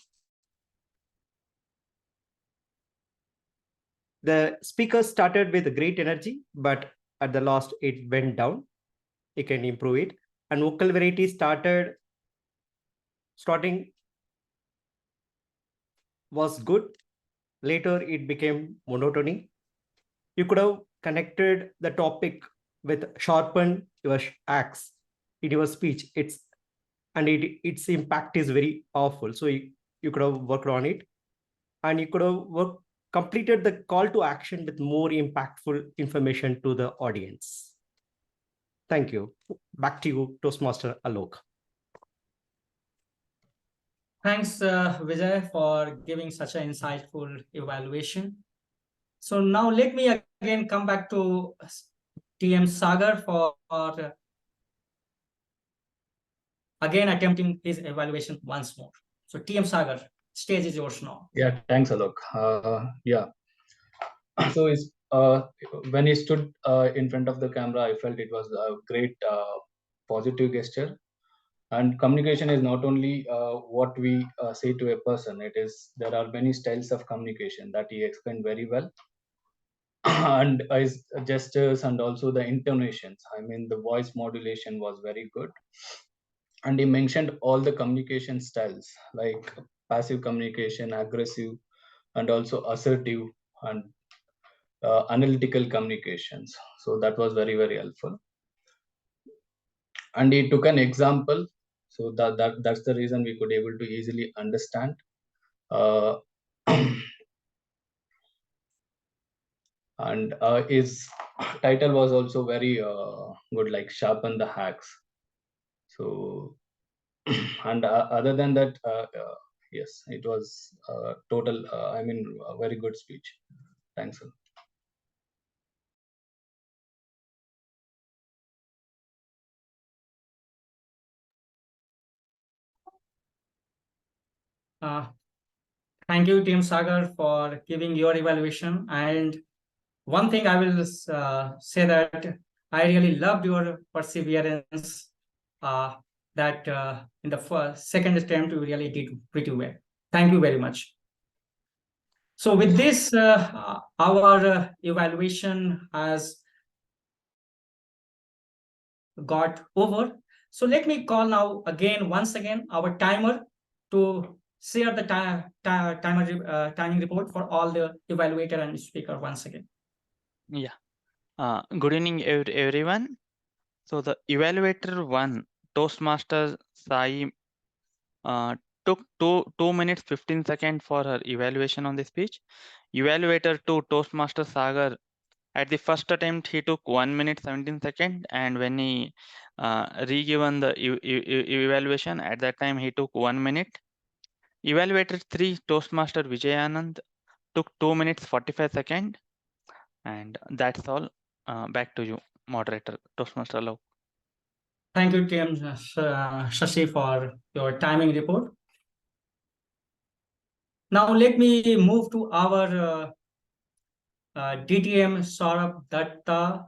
The speaker started with great energy, but at the last it went down. You can improve it. And vocal variety starting was good. Later it became monotony. You could have connected the topic with sharpen your axe in your speech. Its impact is very powerful. So you could have worked on it. and you could have completed the call to action with more impactful information to the audience. Thank you. Back to you, Toastmaster Alok. Thanks, Vijay, for giving such an insightful evaluation. So now let me again come back to TM Sagar for again attempting his evaluation once more. So TM Sagar, stage is yours now. Yeah, thanks, Alok. Yeah. So when he stood in front of the camera, I felt it was a great positive gesture. And communication is not only what we say to a person. There are many styles of communication that he explained very well. And his gestures and also the intonations. I mean, the voice modulation was very good. And he mentioned all the communication styles like passive communication, aggressive, and also assertive and analytical communications. So that was very, very helpful. And he took an example, so that's the reason we could able to easily understand. And his title was also very good, like sharpen the hacks. So and other than that, yes, it was total I mean, a very good speech. Thanks, sir. Thank you, Team Sagar, for giving your evaluation. And one thing I will say that I really loved your perseverance. That in the second attempt you really did pretty well. Thank you very much. So with this, our evaluation has got over. So let me call now once again our timer to share the timing report for all the evaluator and speaker once again. Yeah. Good evening, everyone. So the evaluator 1, Toastmaster Sai, took 2 minutes 15 seconds for her evaluation on the speech. Evaluator 2, Toastmaster Sagar, at the first attempt he took 1 minute 17 seconds, and when he re-given the evaluation, at that time he took 1 minute. Evaluator 3, Toastmaster Vijayanand, took 2 minutes 45 seconds, and that's all. Back to you, moderator, Toastmaster Alok. Thank you, Team Shashi, for your timing report. Now let me move to our DTM Sourav Dutta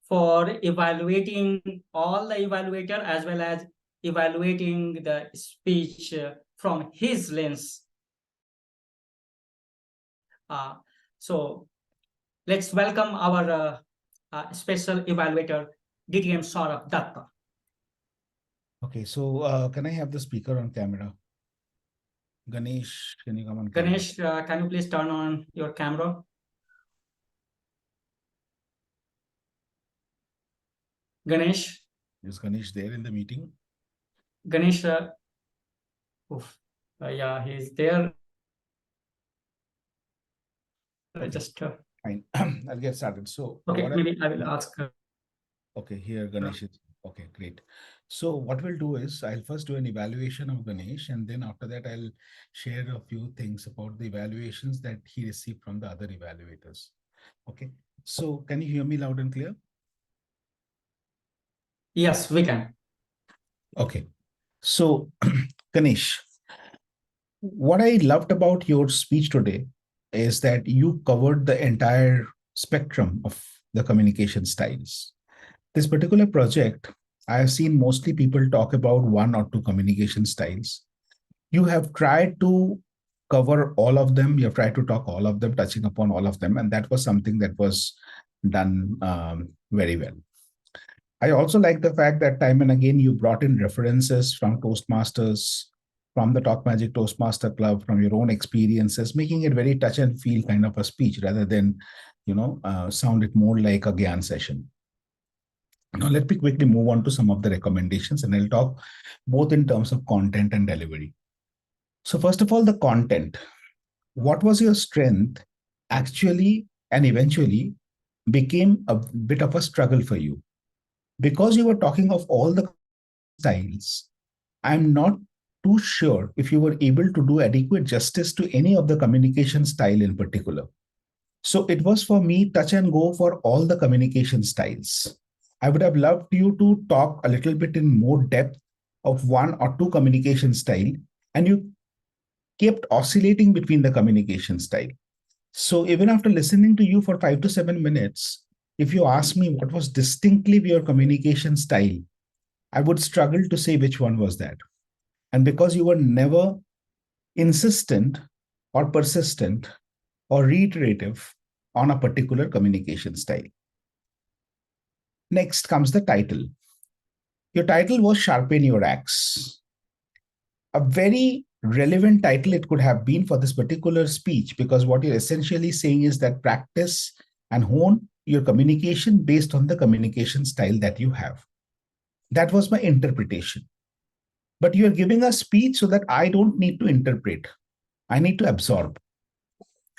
for evaluating all the evaluator as well as evaluating the speech from his lens. So let's welcome our special evaluator, DTM Sourav Dutta. Okay, so can I have the speaker on camera? Ganesh, can you come on camera? Ganesh, can you please turn on your camera? Ganesh? Is Ganesh there in the meeting? Ganesh, yeah, he's there. Okay. Just fine. I'll get started. So okay, maybe I will ask her. Okay, here Ganesh is okay, great. So what we'll do is I'll first do an evaluation of Ganesh, and then after that I'll share a few things about the evaluations that he received from the other evaluators. Okay, so can you hear me loud and clear? Yes, we can. Okay, so Ganesh, what I loved about your speech today is that you covered the entire spectrum of the communication styles. This particular project, I have seen mostly people talk about one or two communication styles. You have tried to cover all of them. You have tried to talk all of them, touching upon all of them. And that was something that was done very well. I also like the fact that time and again, you brought in references from Toastmasters, from the Talk Magic Toastmaster Club, from your own experiences, making it very touch and feel kind of a speech rather than, sound it more like a Gyan session. Now, let me quickly move on to some of the recommendations, and I'll talk both in terms of content and delivery. So first of all, the content. what was your strength actually and eventually became a bit of a struggle for you. Because you were talking of all the styles, I'm not too sure if you were able to do adequate justice to any of the communication style in particular. So it was for me touch and go for all the communication styles. I would have loved you to talk a little bit in more depth of one or two communication style, and you kept oscillating between the communication style. So even after listening to you for 5 to 7 minutes, if you ask me what was distinctly your communication style, I would struggle to say which one was that. And because you were never insistent or persistent or reiterative on a particular communication style. Next comes the title. Your title was Sharpen Your Axe. A very relevant title it could have been for this particular speech, because what you're essentially saying is that practice and hone your communication based on the communication style that you have. That was my interpretation. But you're giving a speech so that I don't need to interpret. I need to absorb,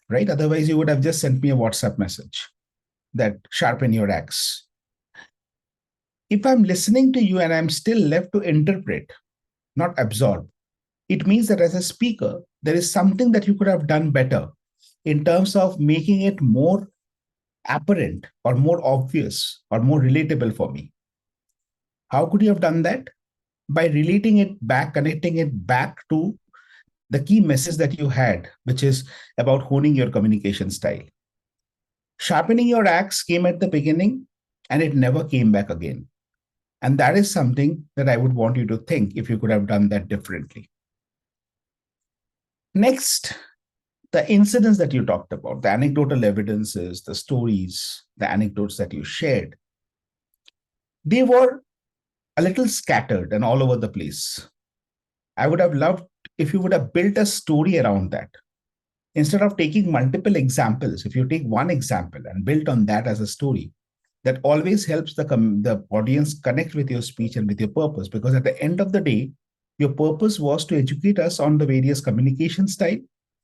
right? Otherwise, you would have just sent me a WhatsApp message that sharpen your axe. If I'm listening to you and I'm still left to interpret, not absorb, it means that as a speaker, there is something that you could have done better in terms of making it more apparent or more obvious or more relatable for me. How could you have done that? By relating it back, connecting it back to the key message that you had, which is about honing your communication style. Sharpening your axe came at the beginning and it never came back again. And that is something that I would want you to think if you could have done that differently. Next, the incidents that you talked about, the anecdotal evidences, the stories, the anecdotes that you shared, they were a little scattered and all over the place. I would have loved if you would have built a story around that. Instead of taking multiple examples, if you take one example and build on that as a story, that always helps the audience connect with your speech and with your purpose. Because at the end of the day, your purpose was to educate us on the various communication style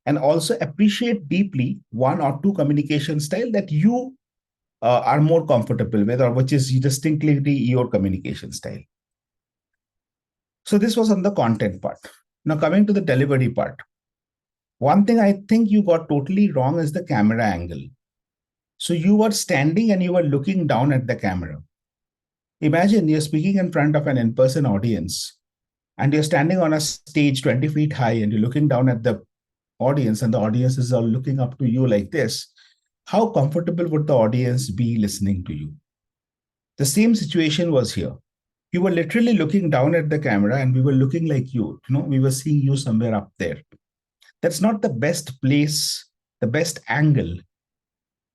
and also appreciate deeply one or two communication style that you are more comfortable with, or which is distinctly your communication style. So this was on the content part. Now coming to the delivery part. One thing I think you got totally wrong is the camera angle. So you were standing and you were looking down at the camera. Imagine you're speaking in front of an in-person audience and you're standing on a stage 20 feet high and you're looking down at the audience and the audience is all looking up to you like this. How comfortable would the audience be listening to you? The same situation was here. You were literally looking down at the camera and we were looking like you. We were seeing you somewhere up there. That's not the best place, the best angle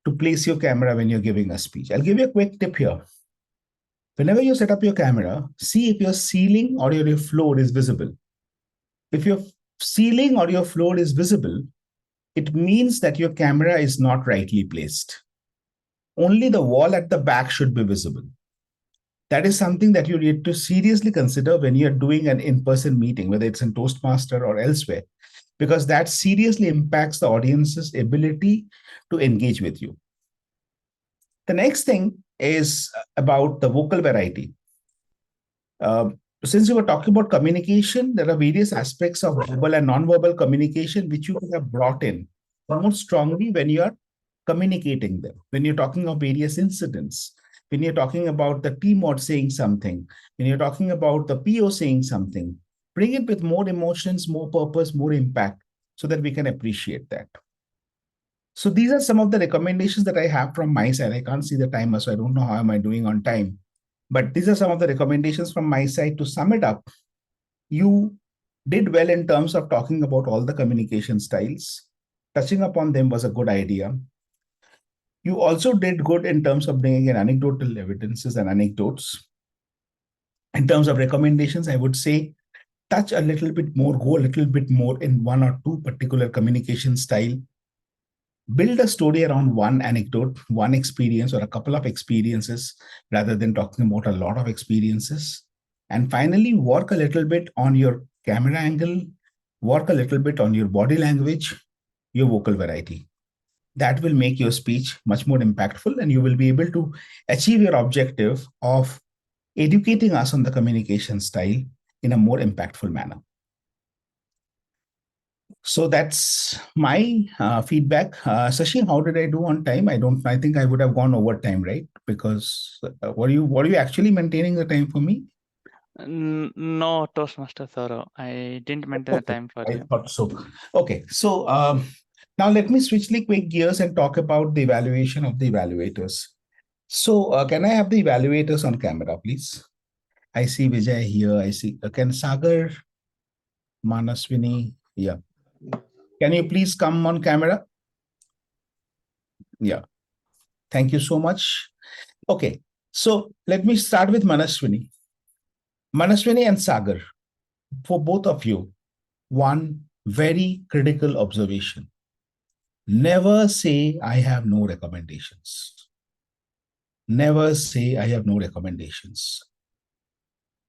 to place your camera when you're giving a speech. I'll give you a quick tip here. Whenever you set up your camera, see if your ceiling or your floor is visible. If your ceiling or your floor is visible, it means that your camera is not rightly placed. Only the wall at the back should be visible. That is something that you need to seriously consider when you're doing an in-person meeting, whether it's in Toastmaster or elsewhere, because that seriously impacts the audience's ability to engage with you. The next thing is about the vocal variety. Since you were talking about communication, there are various aspects of verbal and non-verbal communication which you could have brought in more strongly when you are communicating them. When you're talking of various incidents, when you're talking about the T mod saying something, when you're talking about the PO saying something, bring it with more emotions, more purpose, more impact, so that we can appreciate that. So these are some of the recommendations that I have from my side. I can't see the timer, so I don't know how am I doing on time. But these are some of the recommendations from my side. To sum it up, you did well in terms of talking about all the communication styles. Touching upon them was a good idea. You also did good in terms of bringing in anecdotal evidences and anecdotes. In terms of recommendations, I would say touch a little bit more, go a little bit more in one or two particular communication style. Build a story around one anecdote, one experience, or a couple of experiences, rather than talking about a lot of experiences. And finally, work a little bit on your camera angle, work a little bit on your body language, your vocal variety. That will make your speech much more impactful, and you will be able to achieve your objective of educating us on the communication style in a more impactful manner. So that's my feedback. Sashi, how did I do on time? I think I would have gone over time, right? Because were you actually maintaining the time for me? No, Toastmaster Saurav, I didn't maintain the time for I you. thought so. Okay, so now let me switch quick gears and talk about the evaluation of the evaluators. So can I have the evaluators on camera, please? I see Vijay here. I see. Can Sagar, Manaswini? Yeah. Can you please come on camera? Yeah. Thank you so much. Okay. So let me start with Manaswini. Manaswini and Sagar, for both of you, one very critical observation. Never say, I have no recommendations. Never say, I have no recommendations.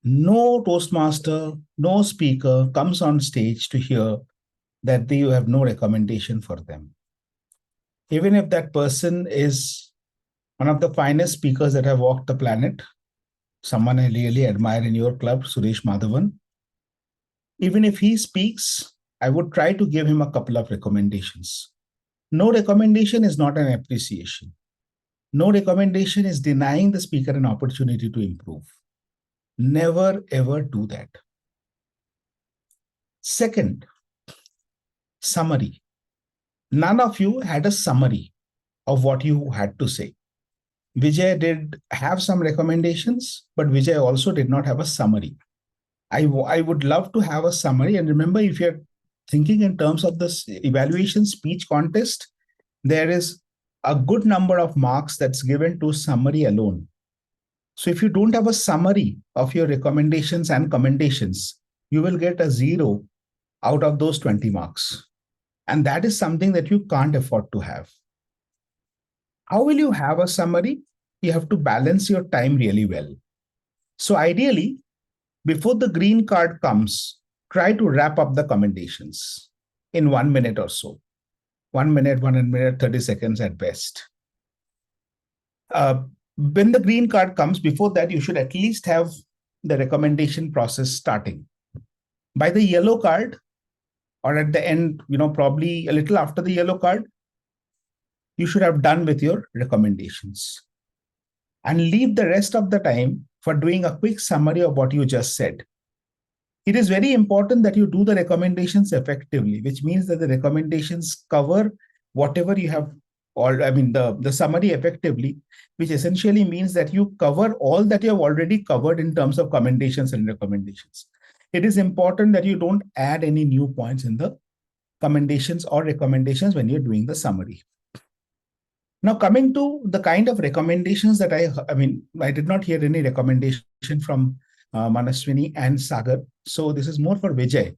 No Toastmaster, no speaker comes on stage to hear that you have no recommendation for them. Even if that person is one of the finest speakers that have walked the planet, someone I really admire in your club, Suresh Madhavan, even if he speaks, I would try to give him a couple of recommendations. No recommendation is not an appreciation. No recommendation is denying the speaker an opportunity to improve. Never, ever do that. Second, summary. None of you had a summary of what you had to say. Vijay did have some recommendations, but Vijay also did not have a summary. I would love to have a summary. And remember, if you're thinking in terms of this evaluation speech contest, there is a good number of marks that's given to summary alone. So if you don't have a summary of your recommendations and commendations, you will get a 0 out of those 20 marks. And that is something that you can't afford to have. How will you have a summary? You have to balance your time really well. So ideally, before the green card comes, try to wrap up the commendations in 1 minute or so. 1 minute, 1 minute, 30 seconds at best. When the green card comes, before that, you should at least have the recommendation process starting. By the yellow card, or at the end, probably a little after the yellow card, you should have done with your recommendations. And leave the rest of the time for doing a quick summary of what you just said. It is very important that you do the recommendations effectively, which means that the recommendations cover whatever you have, or the summary effectively, which essentially means that you cover all that you have already covered in terms of commendations and recommendations. It is important that you don't add any new points in the commendations or recommendations when you're doing the summary. Now, coming to the kind of recommendations that I did not hear any recommendation from Manaswini and Sagar. So this is more for Vijay.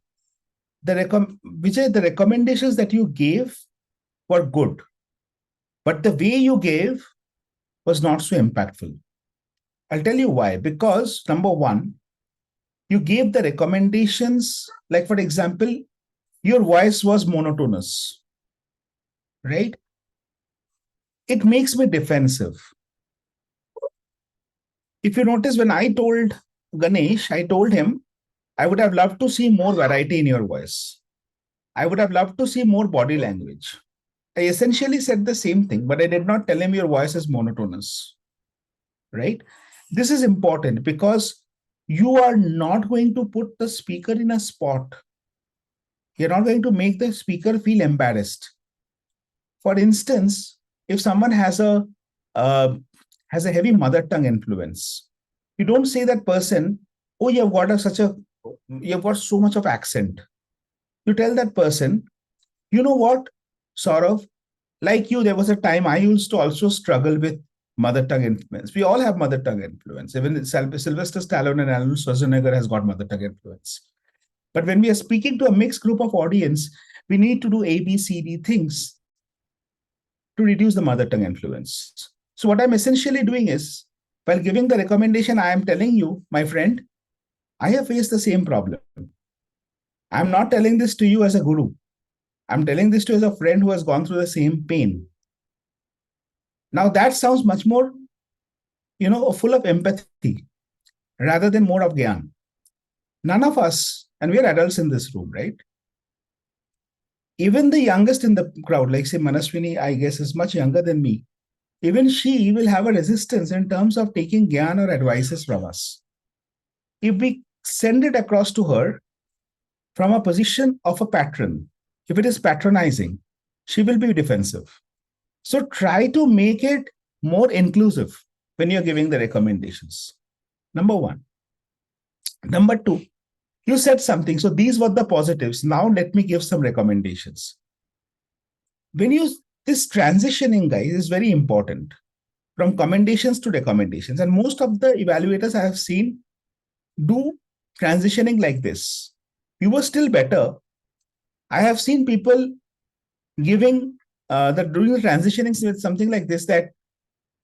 Vijay, the recommendations that you gave were good, but the way you gave was not so impactful. I'll tell you why. Because number one, you gave the recommendations, like for example, your voice was monotonous, right? It makes me defensive. If you notice, when I told Ganesh, I told him, I would have loved to see more variety in your voice. I would have loved to see more body language. I essentially said the same thing, but I did not tell him your voice is monotonous, right? This is important because you are not going to put the speaker in a spot. You're not going to make the speaker feel embarrassed. For instance, if someone has a heavy mother tongue influence, you don't say that person, oh, you've got so much of accent. You tell that person, you know what, Saurav, like you, there was a time I used to also struggle with mother tongue influence. We all have mother tongue influence. Even Sylvester Stallone and Arnold Schwarzenegger has got mother tongue influence. But when we are speaking to a mixed group of audience, we need to do A, B, C, D things to reduce the mother tongue influence. So what I'm essentially doing is, while giving the recommendation, I am telling you, my friend, I have faced the same problem. I'm not telling this to you as a guru. I'm telling this to as a friend who has gone through the same pain. Now that sounds much more, full of empathy rather than more of gyan. None of us, and we're adults in this room, right? Even the youngest in the crowd, like say Manaswini, I guess is much younger than me. Even she will have a resistance in terms of taking gyan or advices from us. If we send it across to her from a position of a patron, if it is patronizing, she will be defensive. So try to make it more inclusive when you're giving the recommendations. Number one. Number two, you said something. So these were the positives. Now let me give some recommendations. This transitioning, guys, is very important from commendations to recommendations. And most of the evaluators I have seen do transitioning like this. You were still better. I have seen people giving doing the transitioning with something like this, that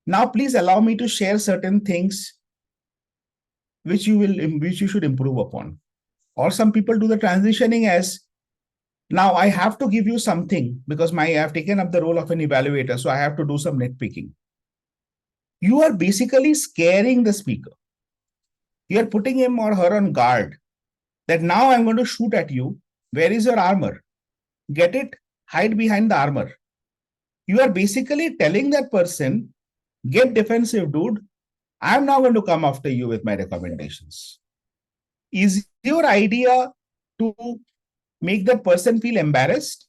now please allow me to share certain things which you should improve upon. Or some people do the transitioning as, now I have to give you something because I have taken up the role of an evaluator, so I have to do some nitpicking. You are basically scaring the speaker. You are putting him or her on guard that now I'm going to shoot at you. Where is your armor? Get it, hide behind the armor. You are basically telling that person, get defensive, dude. I'm now going to come after you with my recommendations. Is your idea to make that person feel embarrassed?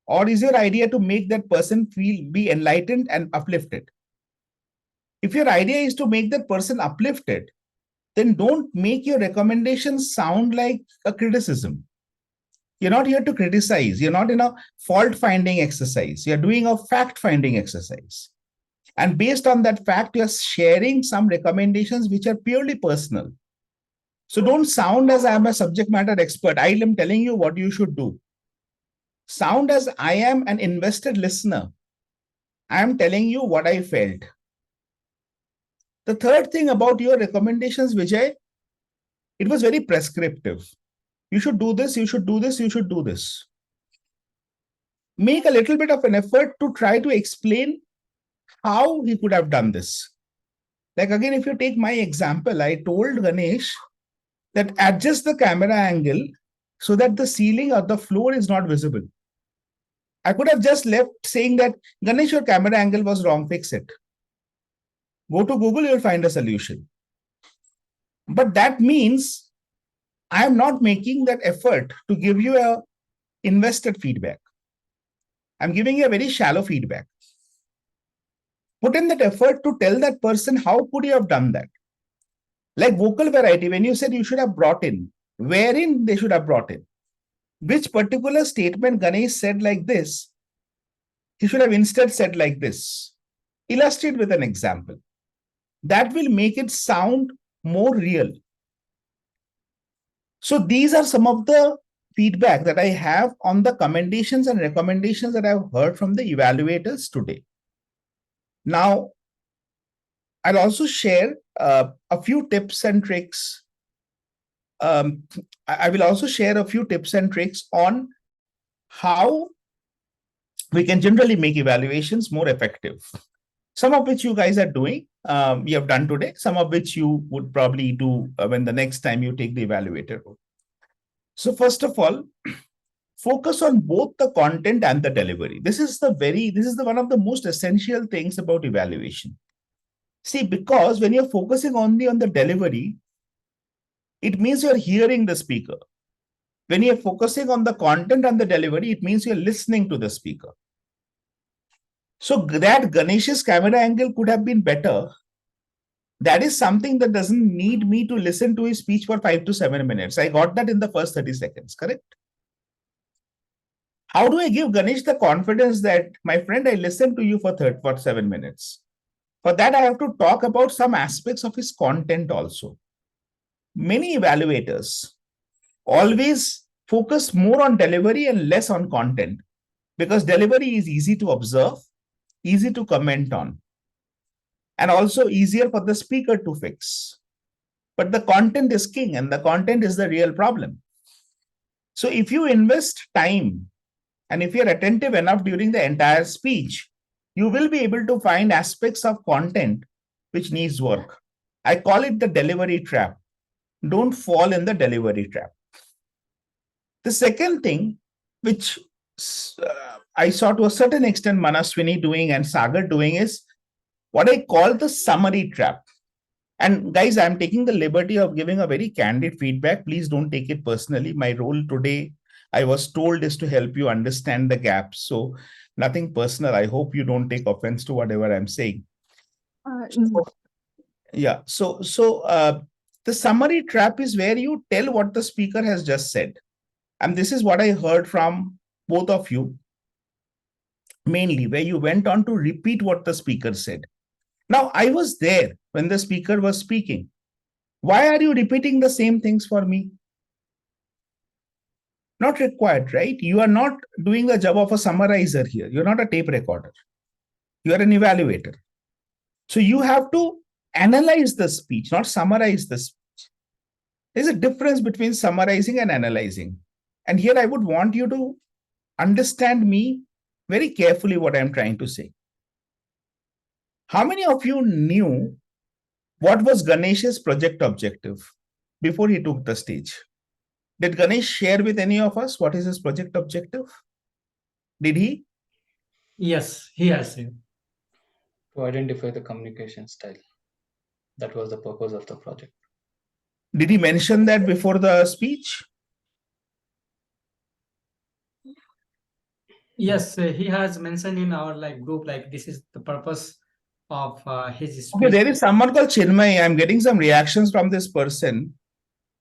Or is your idea to make that person be enlightened and uplifted? If your idea is to make that person uplifted, then don't make your recommendations sound like a criticism. You're not here to criticize. You're not in a fault-finding exercise. You're doing a fact-finding exercise. And based on that fact, you're sharing some recommendations which are purely personal. So don't sound as I'm a subject matter expert. I am telling you what you should do. Sound as I am an invested listener. I am telling you what I felt. The third thing about your recommendations, Vijay, it was very prescriptive. You should do this, you should do this, you should do this. Make a little bit of an effort to try to explain how he could have done this. Like again, if you take my example, I told Ganesh that adjust the camera angle so that the ceiling or the floor is not visible. I could have just left saying that, Ganesh, your camera angle was wrong, fix it. Go to Google, you'll find a solution. But that means I am not making that effort to give you a invested feedback. I'm giving you a very shallow feedback. Put in that effort to tell that person how could you have done that. Like vocal variety, when you said you should have brought in, wherein they should have brought in. Which particular statement Ganesh said like this, he should have instead said like this. Illustrate with an example. That will make it sound more real. So these are some of the feedback that I have on the commendations and recommendations that I've heard from the evaluators today. Now, I'll also share a few tips and tricks. I will also share a few tips and tricks on how we can generally make evaluations more effective. Some of which you guys are doing, you have done today, some of which you would probably do when the next time you take the evaluator. So first of all, focus on both the content and the delivery. This is one of the most essential things about evaluation. See, because when you're focusing only on the delivery, it means you're hearing the speaker. When you're focusing on the content and the delivery, it means you're listening to the speaker. So that Ganesh's camera angle could have been better. That is something that doesn't need me to listen to his speech for 5 to 7 minutes. I got that in the first 30 seconds, correct? How do I give Ganesh the confidence that, my friend, I listened to you for 7 minutes? For that, I have to talk about some aspects of his content also. Many evaluators always focus more on delivery and less on content because delivery is easy to observe, easy to comment on, and also easier for the speaker to fix. But the content is king and the content is the real problem. So if you invest time And if you're attentive enough during the entire speech, you will be able to find aspects of content which needs work. I call it the delivery trap. Don't fall in the delivery trap. The second thing, which I saw to a certain extent Manaswini doing and Sagar doing, is what I call the summary trap. And guys, I'm taking the liberty of giving a very candid feedback. Please don't take it personally. My role today, I was told, is to help you understand the gaps. So nothing personal. I hope you don't take offense to whatever I'm saying. Yeah. So the summary trap is where you tell what the speaker has just said. And this is what I heard from both of you, mainly, where you went on to repeat what the speaker said. Now, I was there when the speaker was speaking. Why are you repeating the same things for me? Not required, right? You are not doing the job of a summarizer here. You're not a tape recorder. You are an evaluator. So you have to analyze the speech, not summarize the speech. There's a difference between summarizing and analyzing. And here I would want you to understand me very carefully what I'm trying to say. How many of you knew what was Ganesh's project objective before he took the stage? Did Ganesh share with any of us what is his project objective? Did he? Yes, he has said. To identify the communication style. That was the purpose of the project. Did he mention that before the speech? Yes, he has mentioned in our group, this is the purpose of his speech. Okay, there is someone called Chinmay. I'm getting some reactions from this person.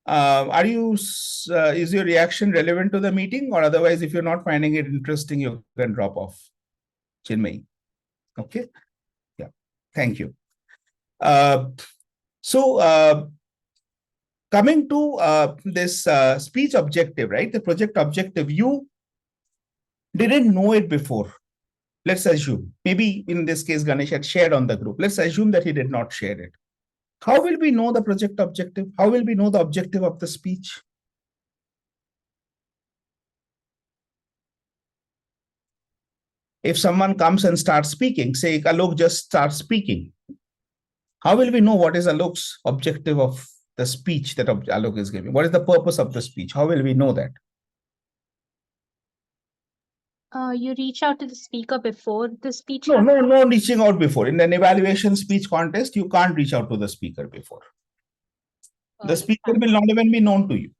Is your reaction relevant to the meeting, or otherwise, if you're not finding it interesting, you can drop off? Chinmay. Okay. Yeah. Thank you. Coming to this speech objective, right? The project objective, you didn't know it before. Let's assume, maybe in this case, Ganesh had shared on the group. Let's assume that he did not share it. How will we know the project objective? How will we know the objective of the speech? If someone comes and starts speaking, say Alok just starts speaking, how will we know what is Alok's objective of the speech that Alok is giving? What is the purpose of the speech? How will we know that? You reach out to the speaker before the speech. No reaching out before. In an evaluation speech contest, you can't reach out to the speaker before. The speaker will not even be known to you.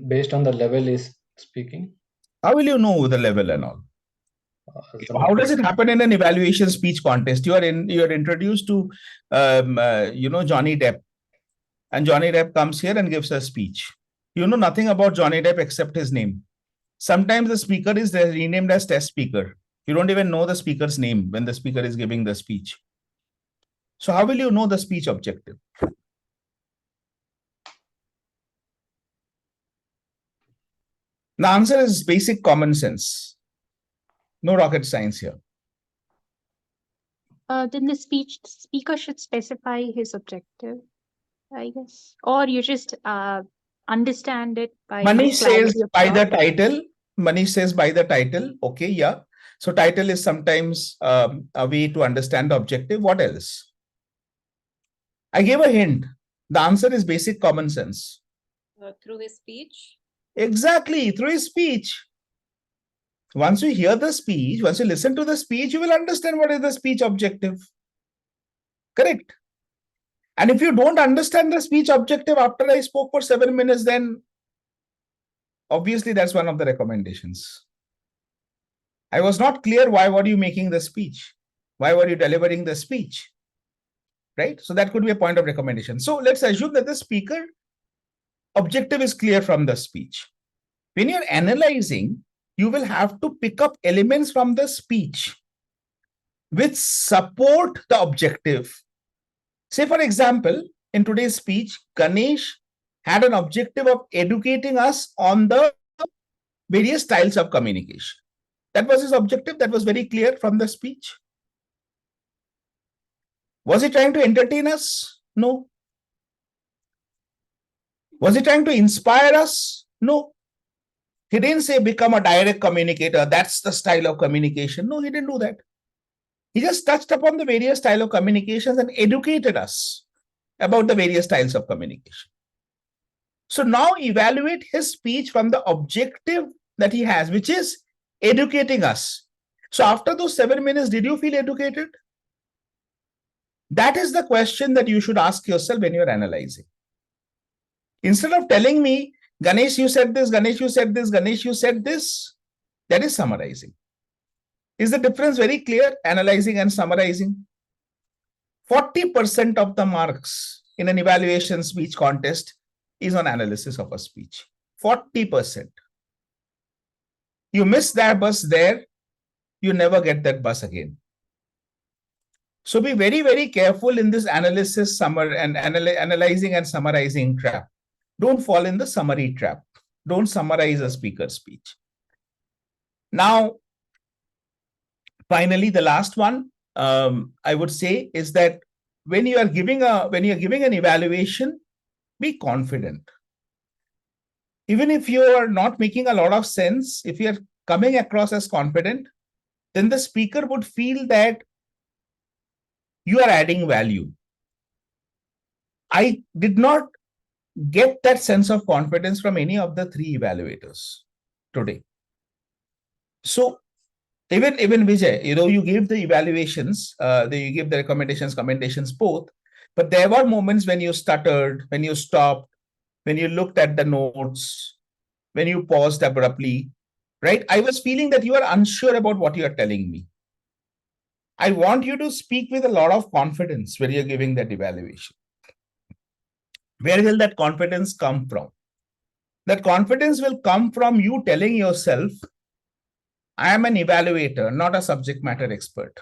Based on the level he's speaking. How will you know the level and all? How does it happen in an evaluation speech contest? You are introduced to Johnny Depp, and Johnny Depp comes here and gives a speech. You know nothing about Johnny Depp except his name. Sometimes the speaker is renamed as test speaker. You don't even know the speaker's name when the speaker is giving the speech. So how will you know the speech objective? The answer is basic common sense. No rocket science here. Then the speaker should specify his objective, I guess. Or you just understand it by Manish says by the thought. title. Manish says by the title. Okay, yeah. So title is sometimes a way to understand the objective. What else? I gave a hint. The answer is basic common sense. Through his speech? Exactly, through his speech. Once you hear the speech, once you listen to the speech, you will understand what is the speech objective. Correct? And if you don't understand the speech objective after I spoke for 7 minutes, then obviously that's one of the recommendations. I was not clear why were you making the speech? Why were you delivering the speech? Right? So that could be a point of recommendation. So let's assume that the speaker objective is clear from the speech. When you're analyzing, you will have to pick up elements from the speech which support the objective. Say, for example, in today's speech, Ganesh had an objective of educating us on the various styles of communication. That was his objective. That was very clear from the speech. Was he trying to entertain us? No. Was he trying to inspire us? No. He didn't say become a direct communicator. That's the style of communication. No, he didn't do that. He just touched upon the various style of communications and educated us about the various styles of communication. So now evaluate his speech from the objective that he has, which is educating us. So after those 7 minutes, did you feel educated? That is the question that you should ask yourself when you're analyzing. Instead of telling me, Ganesh, you said this, Ganesh, you said this, Ganesh, you said this, that is summarizing. Is the difference very clear? Analyzing and summarizing. 40% of the marks in an evaluation speech contest is on analysis of a speech. 40%. You miss that bus there, you never get that bus again. So be very, very careful in this analysis, analyzing and summarizing trap. Don't fall in the summary trap. Don't summarize a speaker's speech. Now, finally, the last one I would say is that when you are giving an evaluation, be confident. Even if you are not making a lot of sense, if you are coming across as confident, then the speaker would feel that you are adding value. I did not get that sense of confidence from any of the three evaluators today. So even Vijay, you gave the evaluations, you gave the commendations both, but there were moments when you stuttered, when you stopped, when you looked at the notes, when you paused abruptly, right? I was feeling that you are unsure about what you are telling me. I want you to speak with a lot of confidence when you're giving that evaluation. Where will that confidence come from? That confidence will come from you telling yourself, I am an evaluator, not a subject matter expert.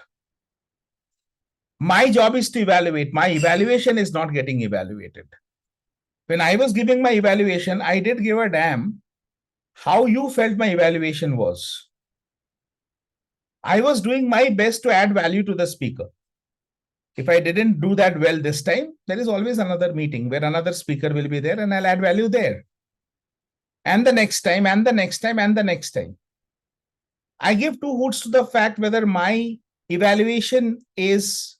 My job is to evaluate. My evaluation is not getting evaluated. When I was giving my evaluation, I did give a damn how you felt my evaluation was. I was doing my best to add value to the speaker. If I didn't do that well this time, there is always another meeting where another speaker will be there and I'll add value there. And the next time, and the next time, and the next time. I give two hoots to the fact whether my evaluation is,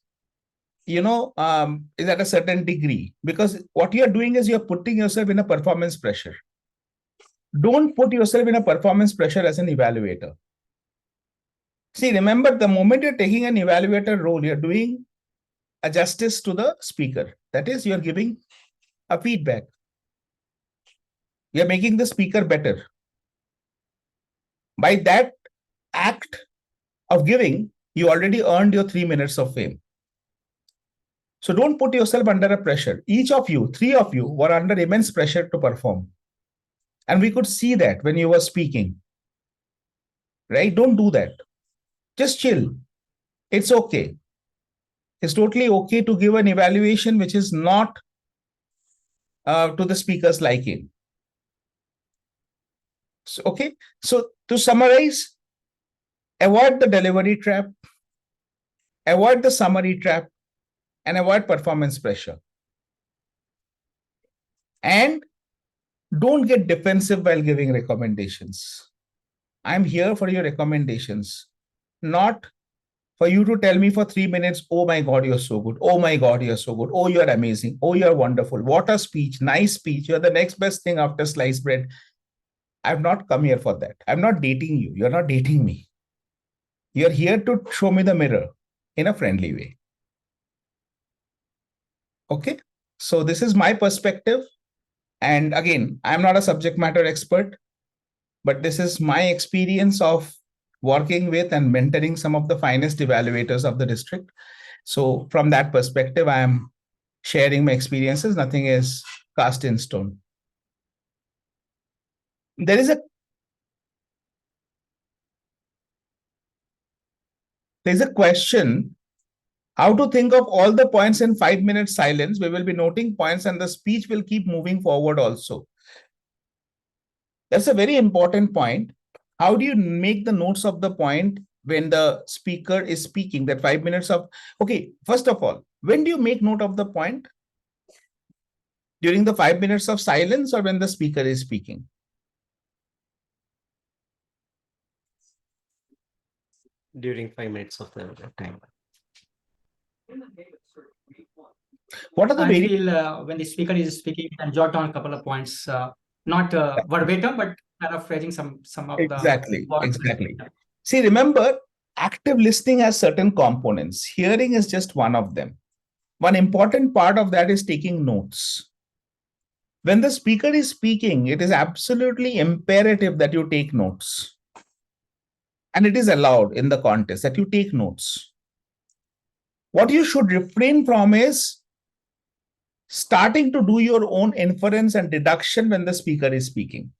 is at a certain degree, because what you're doing is you're putting yourself in a performance pressure. Don't put yourself in a performance pressure as an evaluator. See, remember, the moment you're taking an evaluator role, you're doing a justice to the speaker. That is, you're giving a feedback. You're making the speaker better. By that act of giving, you already earned your 3 minutes of fame. So don't put yourself under a pressure. Each of you, three of you, were under immense pressure to perform. And we could see that when you were speaking. Right? Don't do that. Just chill. It's okay. It's totally okay to give an evaluation which is not to the speaker's liking. So, okay. So to summarize, avoid the delivery trap, avoid the summary trap, and avoid performance pressure. And don't get defensive while giving recommendations. I'm here for your recommendations, not for you to tell me for 3 minutes, oh my God, you're so good. Oh my God, you're so good. Oh, you're amazing. Oh, you're wonderful. What a speech. Nice speech. You're the next best thing after sliced bread. I've not come here for that. I'm not dating you. You're not dating me. You're here to show me the mirror in a friendly way. Okay. So this is my perspective. And again, I'm not a subject matter expert, but this is my experience of working with and mentoring some of the finest evaluators of the district. So from that perspective, I am sharing my experiences. Nothing is cast in stone. There's a question, how to think of all the points in 5 minutes silence. We will be noting points and the speech will keep moving forward also. That's a very important point. How do you make the notes of the point when the speaker is speaking, that 5 minutes of, okay, first of all, when do you make note of the point? During the 5 minutes of silence or when the speaker is speaking? During 5 minutes of the time. What are the I various? feel when the speaker is speaking, you can jot down a couple of points, not verbatim, but paraphrasing some of Exactly, the words. exactly. See, remember, active listening has certain components. Hearing is just one of them. One important part of that is taking notes. When the speaker is speaking, it is absolutely imperative that you take notes. And it is allowed in the contest that you take notes. What you should refrain from is starting to do your own inference and deduction when the speaker is speaking.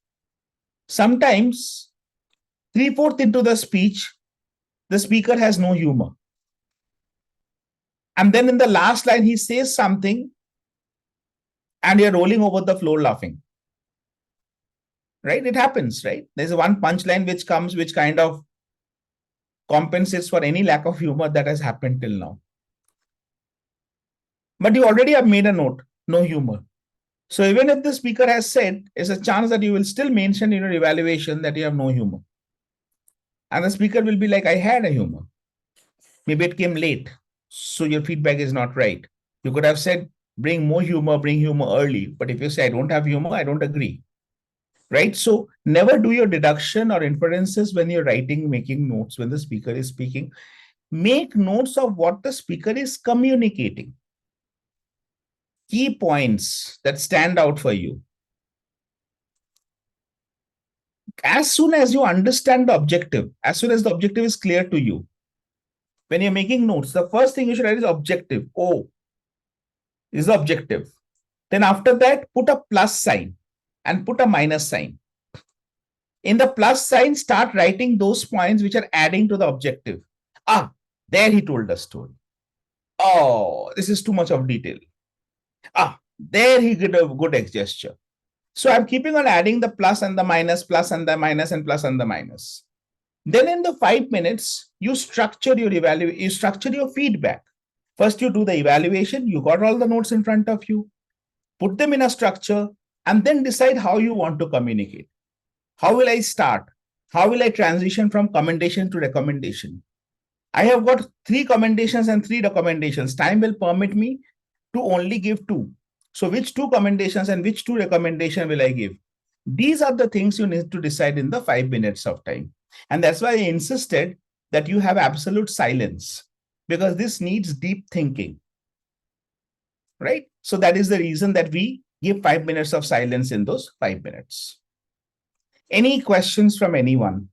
Sometimes, 3/4 into the speech, the speaker has no humor. And then in the last line, he says something and you're rolling over the floor laughing. Right? It happens, right? There's one punchline which comes, which kind of compensates for any lack of humor that has happened till now. But you already have made a note, no humor. So even if the speaker has said, there's a chance that you will still mention in your evaluation that you have no humor. And the speaker will be like, I had a humor. Maybe it came late. So your feedback is not right. You could have said, bring humor early. But if you say, I don't have humor, I don't agree. Right? So never do your deduction or inferences when you're writing, making notes when the speaker is speaking. Make notes of what the speaker is communicating. Key points that stand out for you. As soon as you understand the objective, as soon as the objective is clear to you, when you're making notes, the first thing you should write is objective. Oh, is the objective. Then after that, put a plus sign and put a minus sign. In the plus sign, start writing those points which are adding to the objective. Ah, there he told the story. Oh, this is too much of detail. Ah, there he did a good gesture. So I'm keeping on adding the plus and the minus, plus and the minus, and plus and the minus. Then in the 5 minutes, you structure your evaluation, you structure your feedback. First, you do the evaluation, you got all the notes in front of you, put them in a structure, and then decide how you want to communicate. How will I start? How will I transition from commendation to recommendation? I have got 3 commendations and 3 recommendations. Time will permit me to only give 2. So which 2 commendations and which 2 recommendations will I give? These are the things you need to decide in the 5 minutes of time. And that's why I insisted that you have absolute silence, because this needs deep thinking. Right? So that is the reason that we give 5 minutes of silence in those 5 minutes. Any questions from anyone?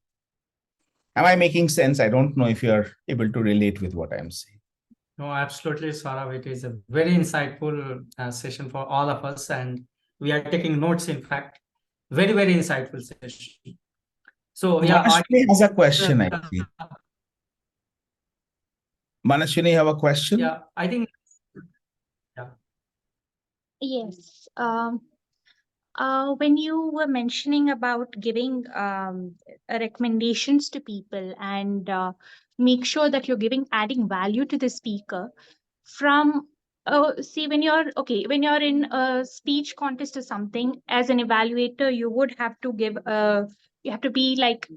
Am I making sense? I don't know if you're able to relate with what I'm saying. No, absolutely, Sourav. It is a very insightful session for all of us, and we are taking notes, in fact. Very, very insightful session. So, yeah. Manashwini has a question, I see. Manashwini, have a question? Yeah, I think. Yeah. Yes. When you were mentioning about giving recommendations to people and make sure that you're adding value to the speaker from see when you're in a speech contest or something, as an evaluator you would have to give you have to be like,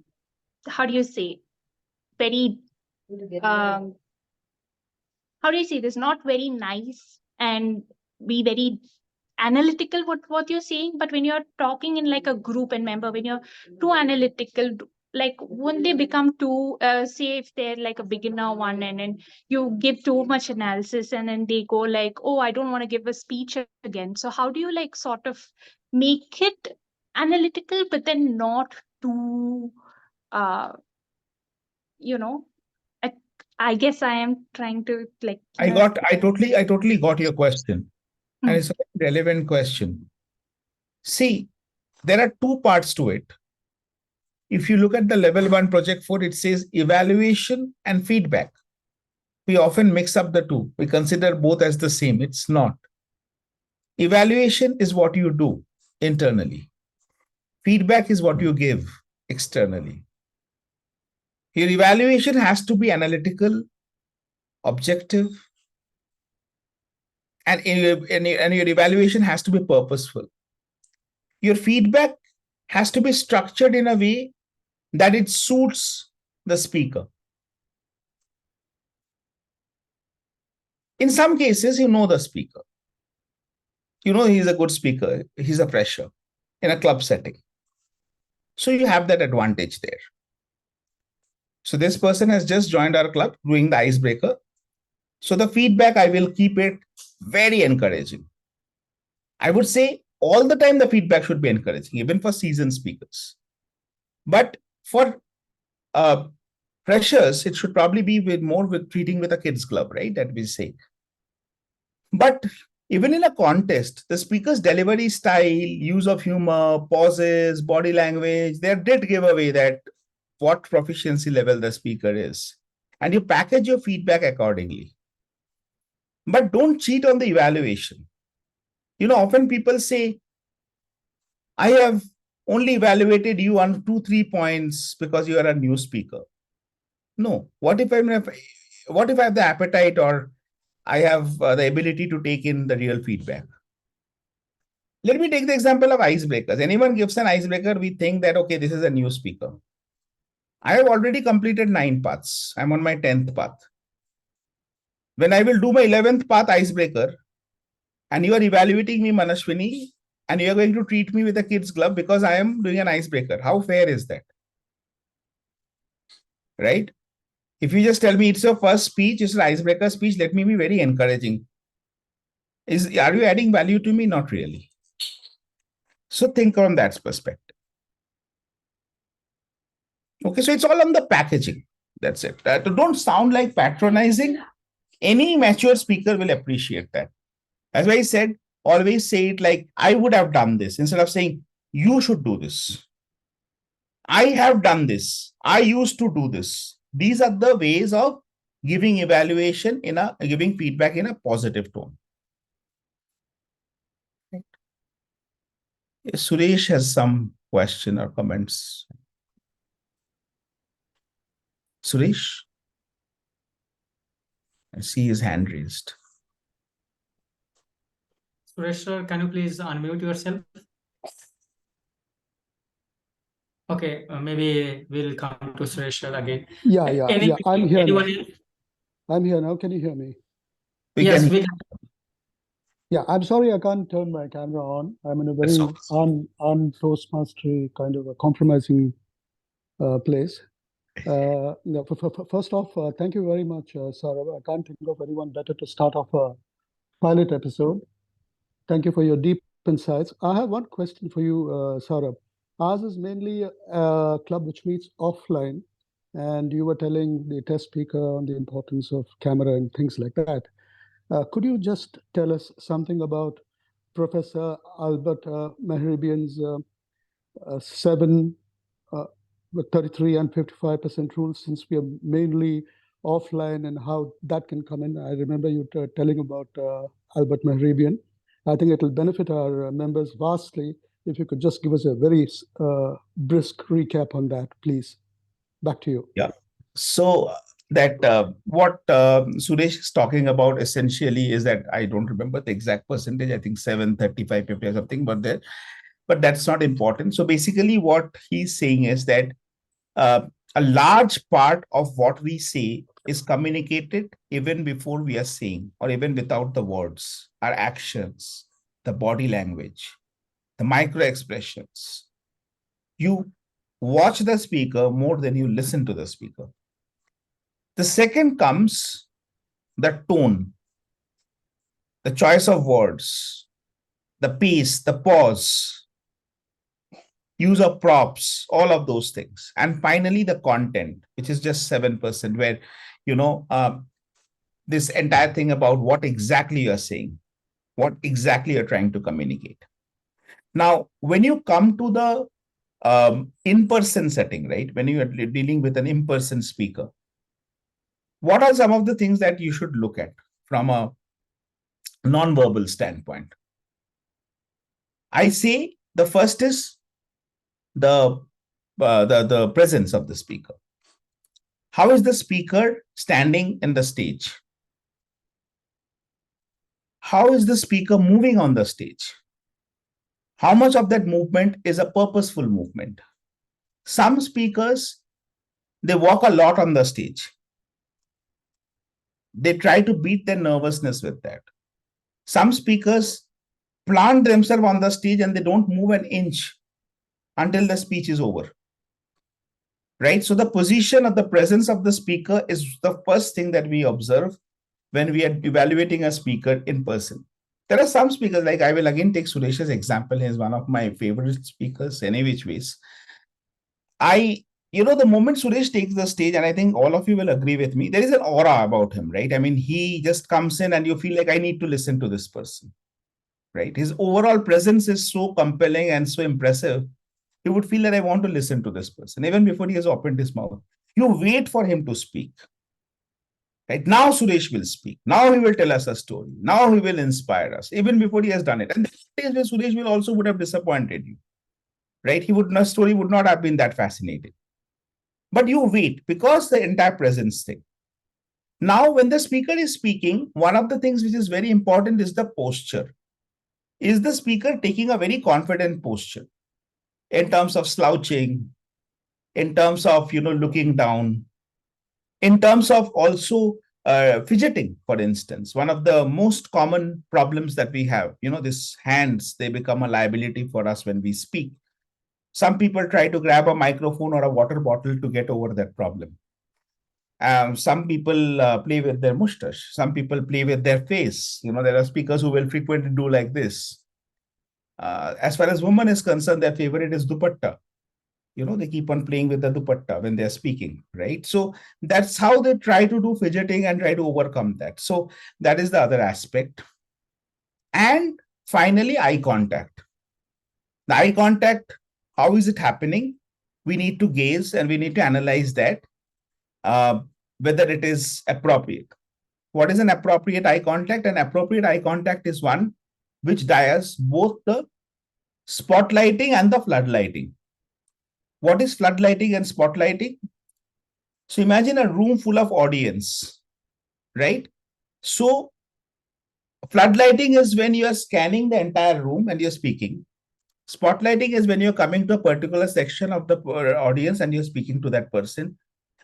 how do you say, very how do you say this, not very nice and be very analytical what you're saying. But when you're talking in like a group and member, when you're too analytical, like when they become too say if they're like a beginner one, and then you give too much analysis and then they go like, oh, I don't want to give a speech again. So how do you like sort of make it analytical but then not too you know I guess I am trying to like I totally got your question. And it's a very relevant question. See, there are 2 parts to it. If you look at the level 1 project 4, it says evaluation and feedback. We often mix up the 2. We consider both as the same. It's not. Evaluation is what you do internally. Feedback is what you give externally. Your evaluation has to be analytical, objective, and your evaluation has to be purposeful. Your feedback has to be structured in a way that it suits the speaker. In some cases, you know the speaker. You know he's a good speaker. He's a fresher in a club setting. So you have that advantage there. So this person has just joined our club doing the icebreaker. So the feedback, I will keep it very encouraging. I would say all the time the feedback should be encouraging, even for seasoned speakers. But for freshers, it should probably be more with treating with a kids club, right? That we say. But even in a contest, the speaker's delivery style, use of humor, pauses, body language, they did give away that what proficiency level the speaker is. And you package your feedback accordingly. But don't cheat on the evaluation. Often people say, I have only evaluated you on 2-3 points because you are a new speaker. No. What if I have the appetite or I have the ability to take in the real feedback? Let me take the example of icebreakers. Anyone gives an icebreaker, we think that, okay, this is a new speaker. I have already completed 9 paths. I'm on my 10th path. When I will do my 11th path icebreaker, and you are evaluating me, Manashwini, and you are going to treat me with a kids club because I am doing an icebreaker. How fair is that? Right? If you just tell me it's your first speech, it's an icebreaker speech, let me be very encouraging. Are you adding value to me? Not really. So think from that perspective. Okay, so it's all on the packaging. That's it. Don't sound like patronizing. Any mature speaker will appreciate that. As I said, always say it like, I would have done this, instead of saying, you should do this. I have done this. I used to do this. These are the ways of giving evaluation giving feedback in a positive tone. Right. Yes, Suresh has some question or comments. Suresh? I see his hand raised. Suresh sir, can you please unmute yourself? Okay, maybe we'll come to Suresh sir again. Yeah. I'm here now. I'm here now. Can you hear me? Yes, we can. Yeah, I'm sorry I can't turn my camera on. I'm in a very un-Toastmastery kind of a compromising place. First off, thank you very much, Saurav. I can't think of anyone better to start off a pilot episode. Thank you for your deep insights. I have one question for you, Saurav. Ours is mainly a club which meets offline, and you were telling the test speaker on the importance of camera and things like that. Could you just tell us something about Professor Albert Mehrabian's 7, 33 and 55% rules, since we are mainly offline, and how that can come in? I remember you telling about Albert Mehrabian. I think it will benefit our members vastly if you could just give us a very brisk recap on that, please. Back to you. Yeah. So that what Suresh is talking about essentially is that, I don't remember the exact percentage, I think 7, 35, 50 or something, but that's not important. So basically what he's saying is that a large part of what we say is communicated even before we are saying, or even without the words. Our actions, the body language, the micro expressions. You watch the speaker more than you listen to the speaker. The second comes the tone, the choice of words, the pace, the pause, use of props, all of those things. And finally, the content, which is just 7%, where, this entire thing about what exactly you're saying, what exactly you're trying to communicate. Now, when you come to the in-person setting, right, when you are dealing with an in-person speaker, what are some of the things that you should look at from a non-verbal standpoint? I say the first is the presence of the speaker. How is the speaker standing in the stage? how is the speaker moving on the stage? How much of that movement is a purposeful movement? Some speakers, they walk a lot on the stage. They try to beat their nervousness with that. Some speakers plant themselves on the stage and they don't move an inch until the speech is over. Right? So the position of the presence of the speaker is the first thing that we observe when we are evaluating a speaker in person. There are some speakers, like I will again take Suresh's example. He's one of my favorite speakers, any which ways. The moment Suresh takes the stage, and I think all of you will agree with me, there is an aura about him, right? I mean, he just comes in and you feel like, I need to listen to this person, right? His overall presence is so compelling and so impressive. You would feel that I want to listen to this person, even before he has opened his mouth. You wait for him to speak. Right? Now Suresh will speak. Now he will tell us a story. Now he will inspire us, even before he has done it. And there are days where Suresh will also would have disappointed you. Right? Story would not have been that fascinating. But you wait because the entire presence thing. Now, when the speaker is speaking, one of the things which is very important is the posture. Is the speaker taking a very confident posture in terms of slouching, in terms of, looking down, in terms of also fidgeting, for instance? One of the most common problems that we have, these hands, they become a liability for us when we speak. Some people try to grab a microphone or a water bottle to get over that problem. Some people play with their mustache. Some people play with their face. There are speakers who will frequently do like this. As far as women is concerned, their favorite is dupatta. They keep on playing with the dupatta when they're speaking, right? So that's how they try to do fidgeting and try to overcome that. So that is the other aspect. And finally, eye contact. The eye contact, how is it happening? We need to gaze and we need to analyze that, whether it is appropriate. What is an appropriate eye contact? An appropriate eye contact is one which does both the spotlighting and the floodlighting. What is floodlighting and spotlighting? So imagine a room full of audience, right? So floodlighting is when you are scanning the entire room and you're speaking. Spotlighting is when you're coming to a particular section of the audience and you're speaking to that person.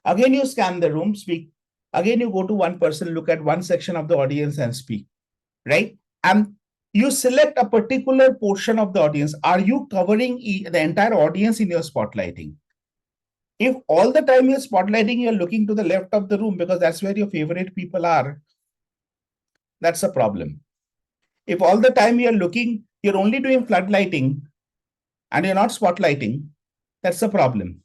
Again, you scan the room, speak. Again, you go to one person, look at one section of the audience and speak, right? And you select a particular portion of the audience. Are you covering the entire audience in your spotlighting? If all the time you're spotlighting, you're looking to the left of the room because that's where your favorite people are, that's a problem. If all the time you're looking, you're only doing floodlighting and you're not spotlighting, that's a problem.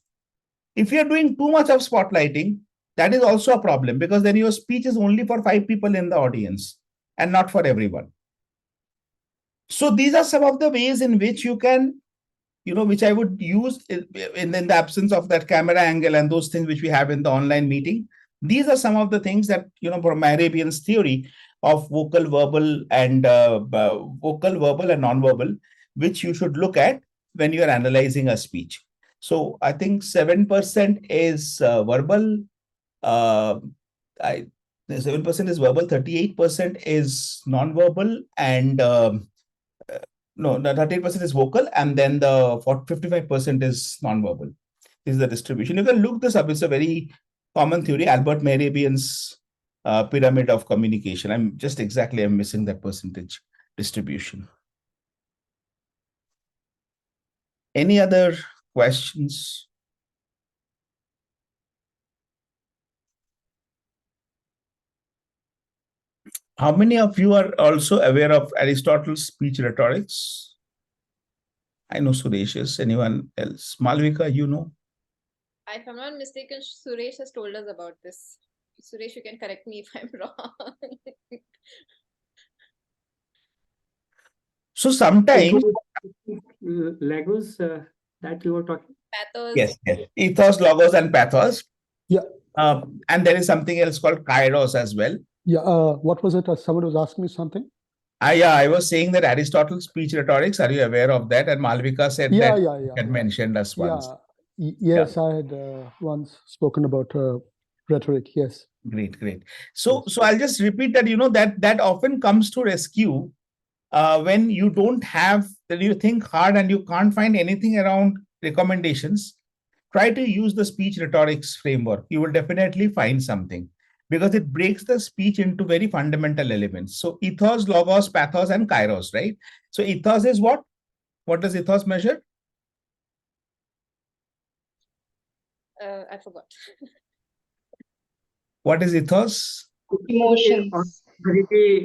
If you're doing too much of spotlighting, that is also a problem because then your speech is only for 5 people in the audience and not for everyone. So these are some of the ways in which you can, which I would use in the absence of that camera angle and those things which we have in the online meeting. These are some of the things that, from Mehrabian's theory of vocal, verbal, and non-verbal, which you should look at when you are analyzing a speech. So I think 7% is verbal. 7% is verbal, 38% is non-verbal, and no, 38% is vocal, and then the 55% is non-verbal. This is the distribution. You can look this up. It's a very common theory, Albert Mehrabian's pyramid of communication. I'm missing that percentage distribution. Any other questions? How many of you are also aware of Aristotle's speech rhetorics? I know Suresh is. Anyone else? Malvika, you know? If I'm not mistaken, Suresh has told us about this. Suresh, you can correct me if I'm wrong. So sometimes Legos that you were talking. Pathos. Yes. Ethos, logos, and pathos. Yeah. And there is something else called kairos as well. Yeah. What was it? Someone was asking me something. I was saying that Aristotle's speech rhetorics. Are you aware of that? And Malvika said that had mentioned us once. Yes, I had once spoken about rhetoric. Yes. Great, great. So I'll just repeat that, that often comes to rescue when you don't have, that you think hard and you can't find anything around recommendations. Try to use the speech rhetorics framework. You will definitely find something because it breaks the speech into very fundamental elements. So ethos, logos, pathos, and kairos, right? So ethos is what? What does ethos measure? I forgot. What is ethos? Emotions.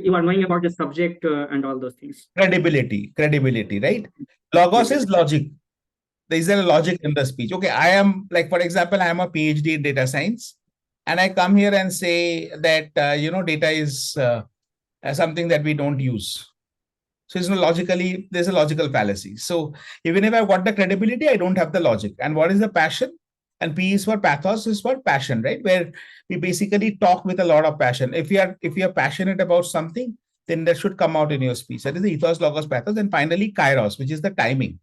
You are knowing about the subject and all those things. Credibility, right? Logos is logic. Is there a logic in the speech? Okay, I am, like, for example, I am a PhD in data science, and I come here and say that, data is something that we don't use. So it's not logically, there's a logical fallacy. So even if I've got the credibility, I don't have the logic. And what is the passion? And P is for pathos, is for passion, right? Where we basically talk with a lot of passion. If you are passionate about something, then that should come out in your speech. That is the ethos, logos, pathos. And finally, kairos, which is the timing.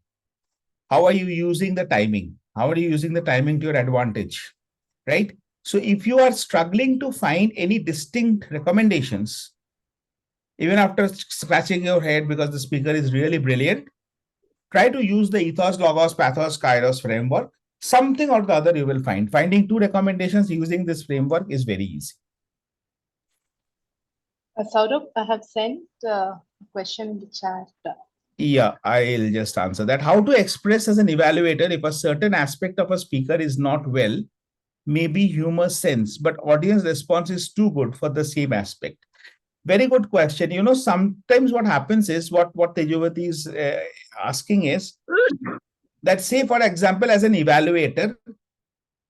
How are you using the timing? How are you using the timing to your advantage, right? So if you are struggling to find any distinct recommendations, even after scratching your head because the speaker is really brilliant, try to use the ethos, logos, pathos, kairos framework. Something or the other you will find. Finding 2 recommendations using this framework is very easy. Saurabh, I have sent a question in the chat. Yeah, I'll just answer that. How to express as an evaluator if a certain aspect of a speaker is not well, maybe humor sense, but audience response is too good for the same aspect. Very good question. Sometimes what happens is, what Tejavati is asking is that, say, for example, as an evaluator,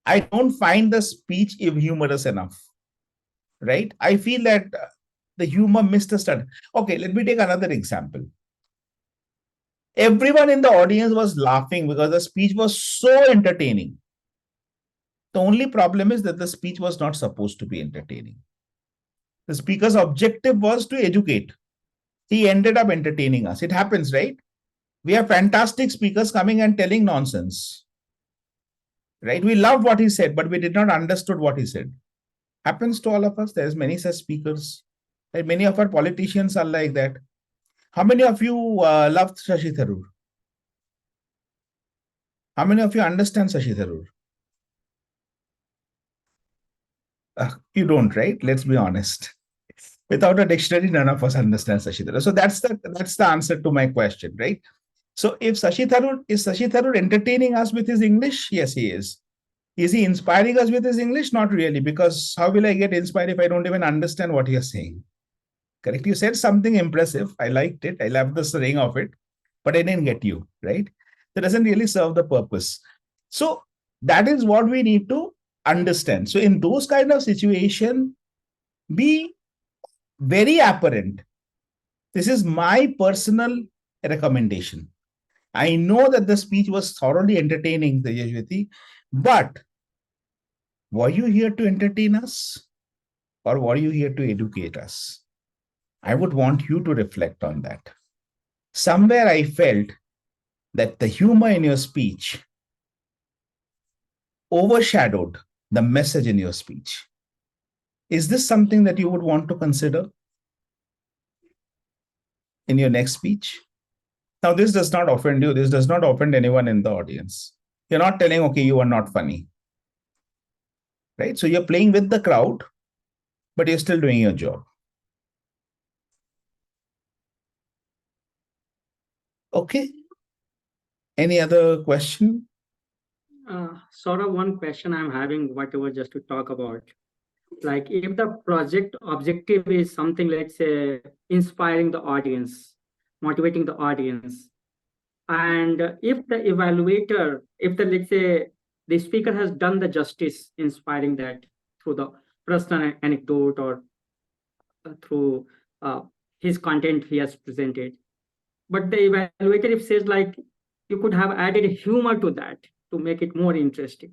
I don't find the speech humorous enough, right? I feel that the humor missed the start. Okay, let me take another example. Everyone in the audience was laughing because the speech was so entertaining. The only problem is that the speech was not supposed to be entertaining. The speaker's objective was to educate. He ended up entertaining us. It happens, right? We have fantastic speakers coming and telling nonsense, right? We loved what he said, but we did not understood what he said. Happens to all of us. There's many such speakers. Right? Many of our politicians are like that. How many of you loved Shashi Tharoor? How many of you understand Shashi Tharoor? You don't, right? Let's be honest. Without a dictionary, none of us understand Shashi Tharoor. So that's the answer to my question, right? So if is Shashi Tharoor entertaining us with his English? Yes, he is. Is he inspiring us with his English? Not really, because how will I get inspired if I don't even understand what you're saying? Correct? You said something impressive. I liked it. I loved the ring of it, but I didn't get you, right? That doesn't really serve the purpose. So that is what we need to understand. So in those kind of situation, be very apparent. This is my personal recommendation. I know that the speech was thoroughly entertaining, Tejaswati, but were you here to entertain us or were you here to educate us? I would want you to reflect on that. Somewhere I felt that the humor in your speech overshadowed the message in your speech. Is this something that you would want to consider in your next speech? Now, this does not offend you. This does not offend anyone in the audience. You're not telling, okay, you are not funny, right? So you're playing with the crowd, but you're still doing your job. Okay. Any other question? Sort of one question I'm having, whatever, just to talk about. Like, if the project objective is something, let's say, inspiring the audience, motivating the audience, and if the evaluator, let's say, the speaker has done the justice inspiring that through the personal anecdote or through his content he has presented, but the evaluator if says like you could have added humor to that to make it more interesting.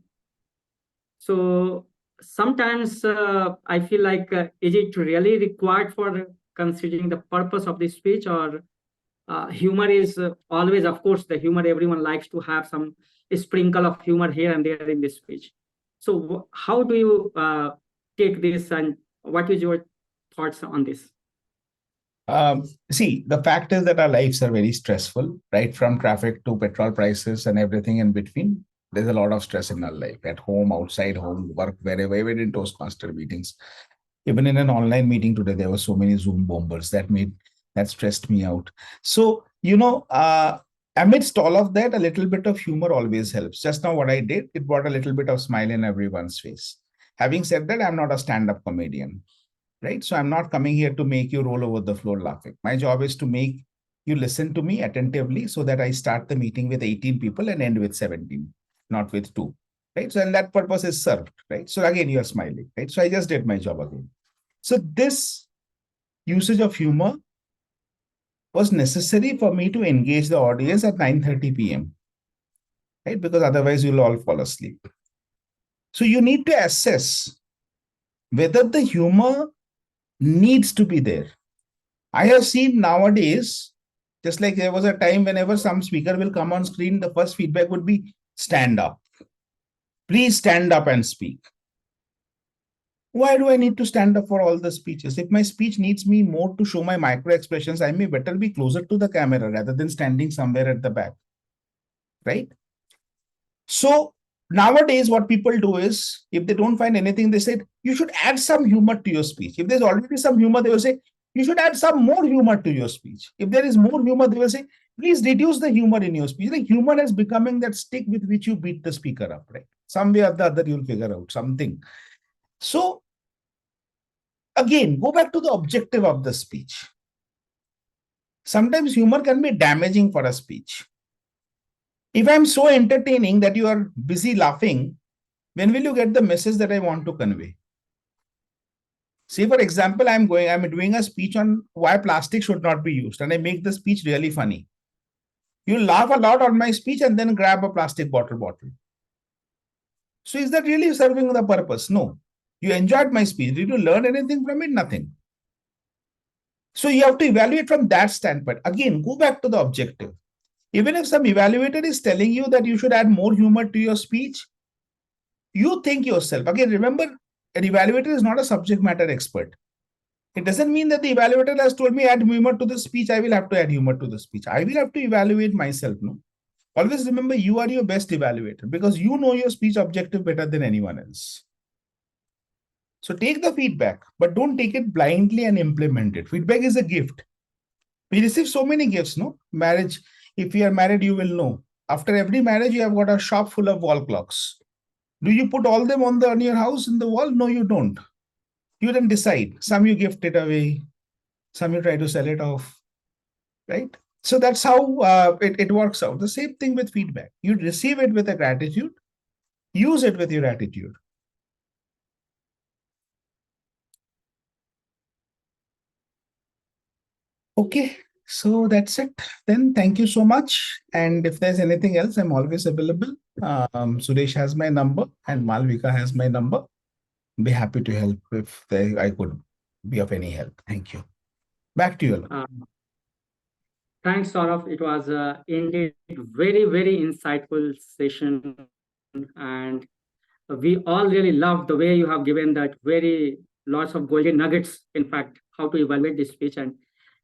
So sometimes I feel like is it really required for considering the purpose of the speech, or humor is always, of course, the humor, everyone likes to have some sprinkle of humor here and there in this speech. So how do you take this, and what is your thoughts on this? See, the fact is that our lives are very stressful, right? From traffic to petrol prices and everything in between. There's a lot of stress in our life at home, outside home, work, wherever, even in Toastmaster meetings. Even in an online meeting today, there were so many Zoom bombers that stressed me out. So, amidst all of that, a little bit of humor always helps. Just now, what I did, it brought a little bit of smile in everyone's face. Having said that, I'm not a stand-up comedian, right? So I'm not coming here to make you roll over the floor laughing. My job is to make you listen to me attentively so that I start the meeting with 18 people and end with 17, not with 2, right? So, and that purpose is served, right? So again, you're smiling, right? So I just did my job again. So this usage of humor was necessary for me to engage the audience at 9:30 p.m., right? Because otherwise you'll all fall asleep. So you need to assess whether the humor needs to be there. I have seen nowadays, just like there was a time whenever some speaker will come on screen, the first feedback would be stand up. Please stand up and speak. Why do I need to stand up for all the speeches? If my speech needs me more to show my micro expressions, I may better be closer to the camera rather than standing somewhere at the back, right? So nowadays, what people do is, if they don't find anything, they say, you should add some humor to your speech. If there's already some humor, they will say, you should add some more humor to your speech. If there is more humor, they will say, please reduce the humor in your speech. Like humor is becoming that stick with which you beat the speaker up, right? Some way or the other, you'll figure out something. So again, go back to the objective of the speech. Sometimes humor can be damaging for a speech. If I'm so entertaining that you are busy laughing, when will you get the message that I want to convey? Say, for example, I'm doing a speech on why plastic should not be used, and I make the speech really funny. You laugh a lot on my speech and then grab a plastic bottle. So is that really serving the purpose? No. You enjoyed my speech. Did you learn anything from it? Nothing. So you have to evaluate from that standpoint. Again, go back to the objective. Even if some evaluator is telling you that you should add more humor to your speech, you think yourself. Again, remember, an evaluator is not a subject matter expert. It doesn't mean that the evaluator has told me add humor to the speech, I will have to add humor to the speech. I will have to evaluate myself. No. Always remember, you are your best evaluator because you know your speech objective better than anyone else. So take the feedback, but don't take it blindly and implement it. Feedback is a gift. We receive so many gifts, no? Marriage, if you are married, you will know. After every marriage, you have got a shop full of wall clocks. Do you put all them on your house in the wall? No, you don't. You then decide. Some you gift it away, some you try to sell it off, right? So that's how it works out. The same thing with feedback. You receive it with a gratitude, use it with your attitude. Okay, so that's it. Then thank you so much. And if there's anything else, I'm always available. Suresh has my number and Malvika has my number. Be happy to help if I could be of any help. Thank you. Back to you. Thanks, Saurav. It was indeed very, very insightful session, and we all really loved the way you have given that very lots of golden nuggets. In fact, how to evaluate this speech, and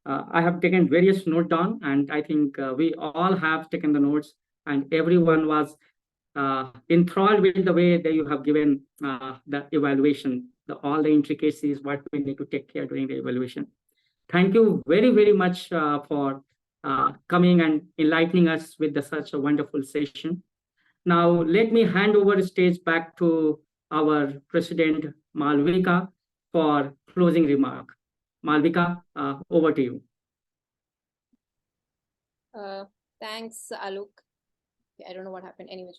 I have taken various notes down, and I think we all have taken the notes, and everyone was enthralled with the way that you have given the evaluation, all the intricacies, what we need to take care during the evaluation. Thank you very, very much for coming and enlightening us with such a wonderful session. Now, let me hand over the stage back to our President, Malvika, for closing remark. Malvika, over to you. Thanks, Alok. I don't know what happened. Anyway,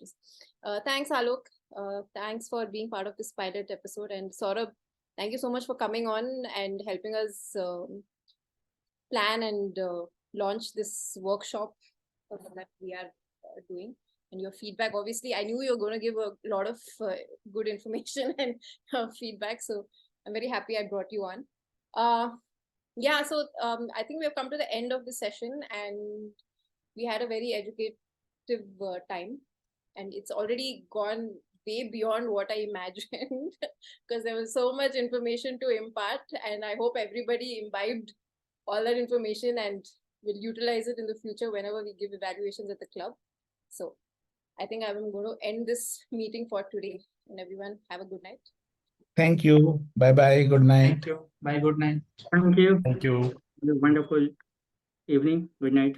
thanks, Alok. Thanks for being part of this pilot episode. And Saurabh, thank you so much for coming on and helping us plan and launch this workshop that we are doing. And your feedback, obviously, I knew you were going to give a lot of good information and feedback. So I'm very happy I brought you on. Yeah, so I think we have come to the end of the session, and we had a very educative time, and it's already gone way beyond what I imagined because there was so much information to impart, and I hope everybody imbibed all that information and will utilize it in the future whenever we give evaluations at the club. So I think I'm going to end this meeting for today, and everyone have a good night. Thank you. Bye-bye. Good night. Thank you. Bye. Good night. Thank you. Thank you. Have a wonderful evening. Good night.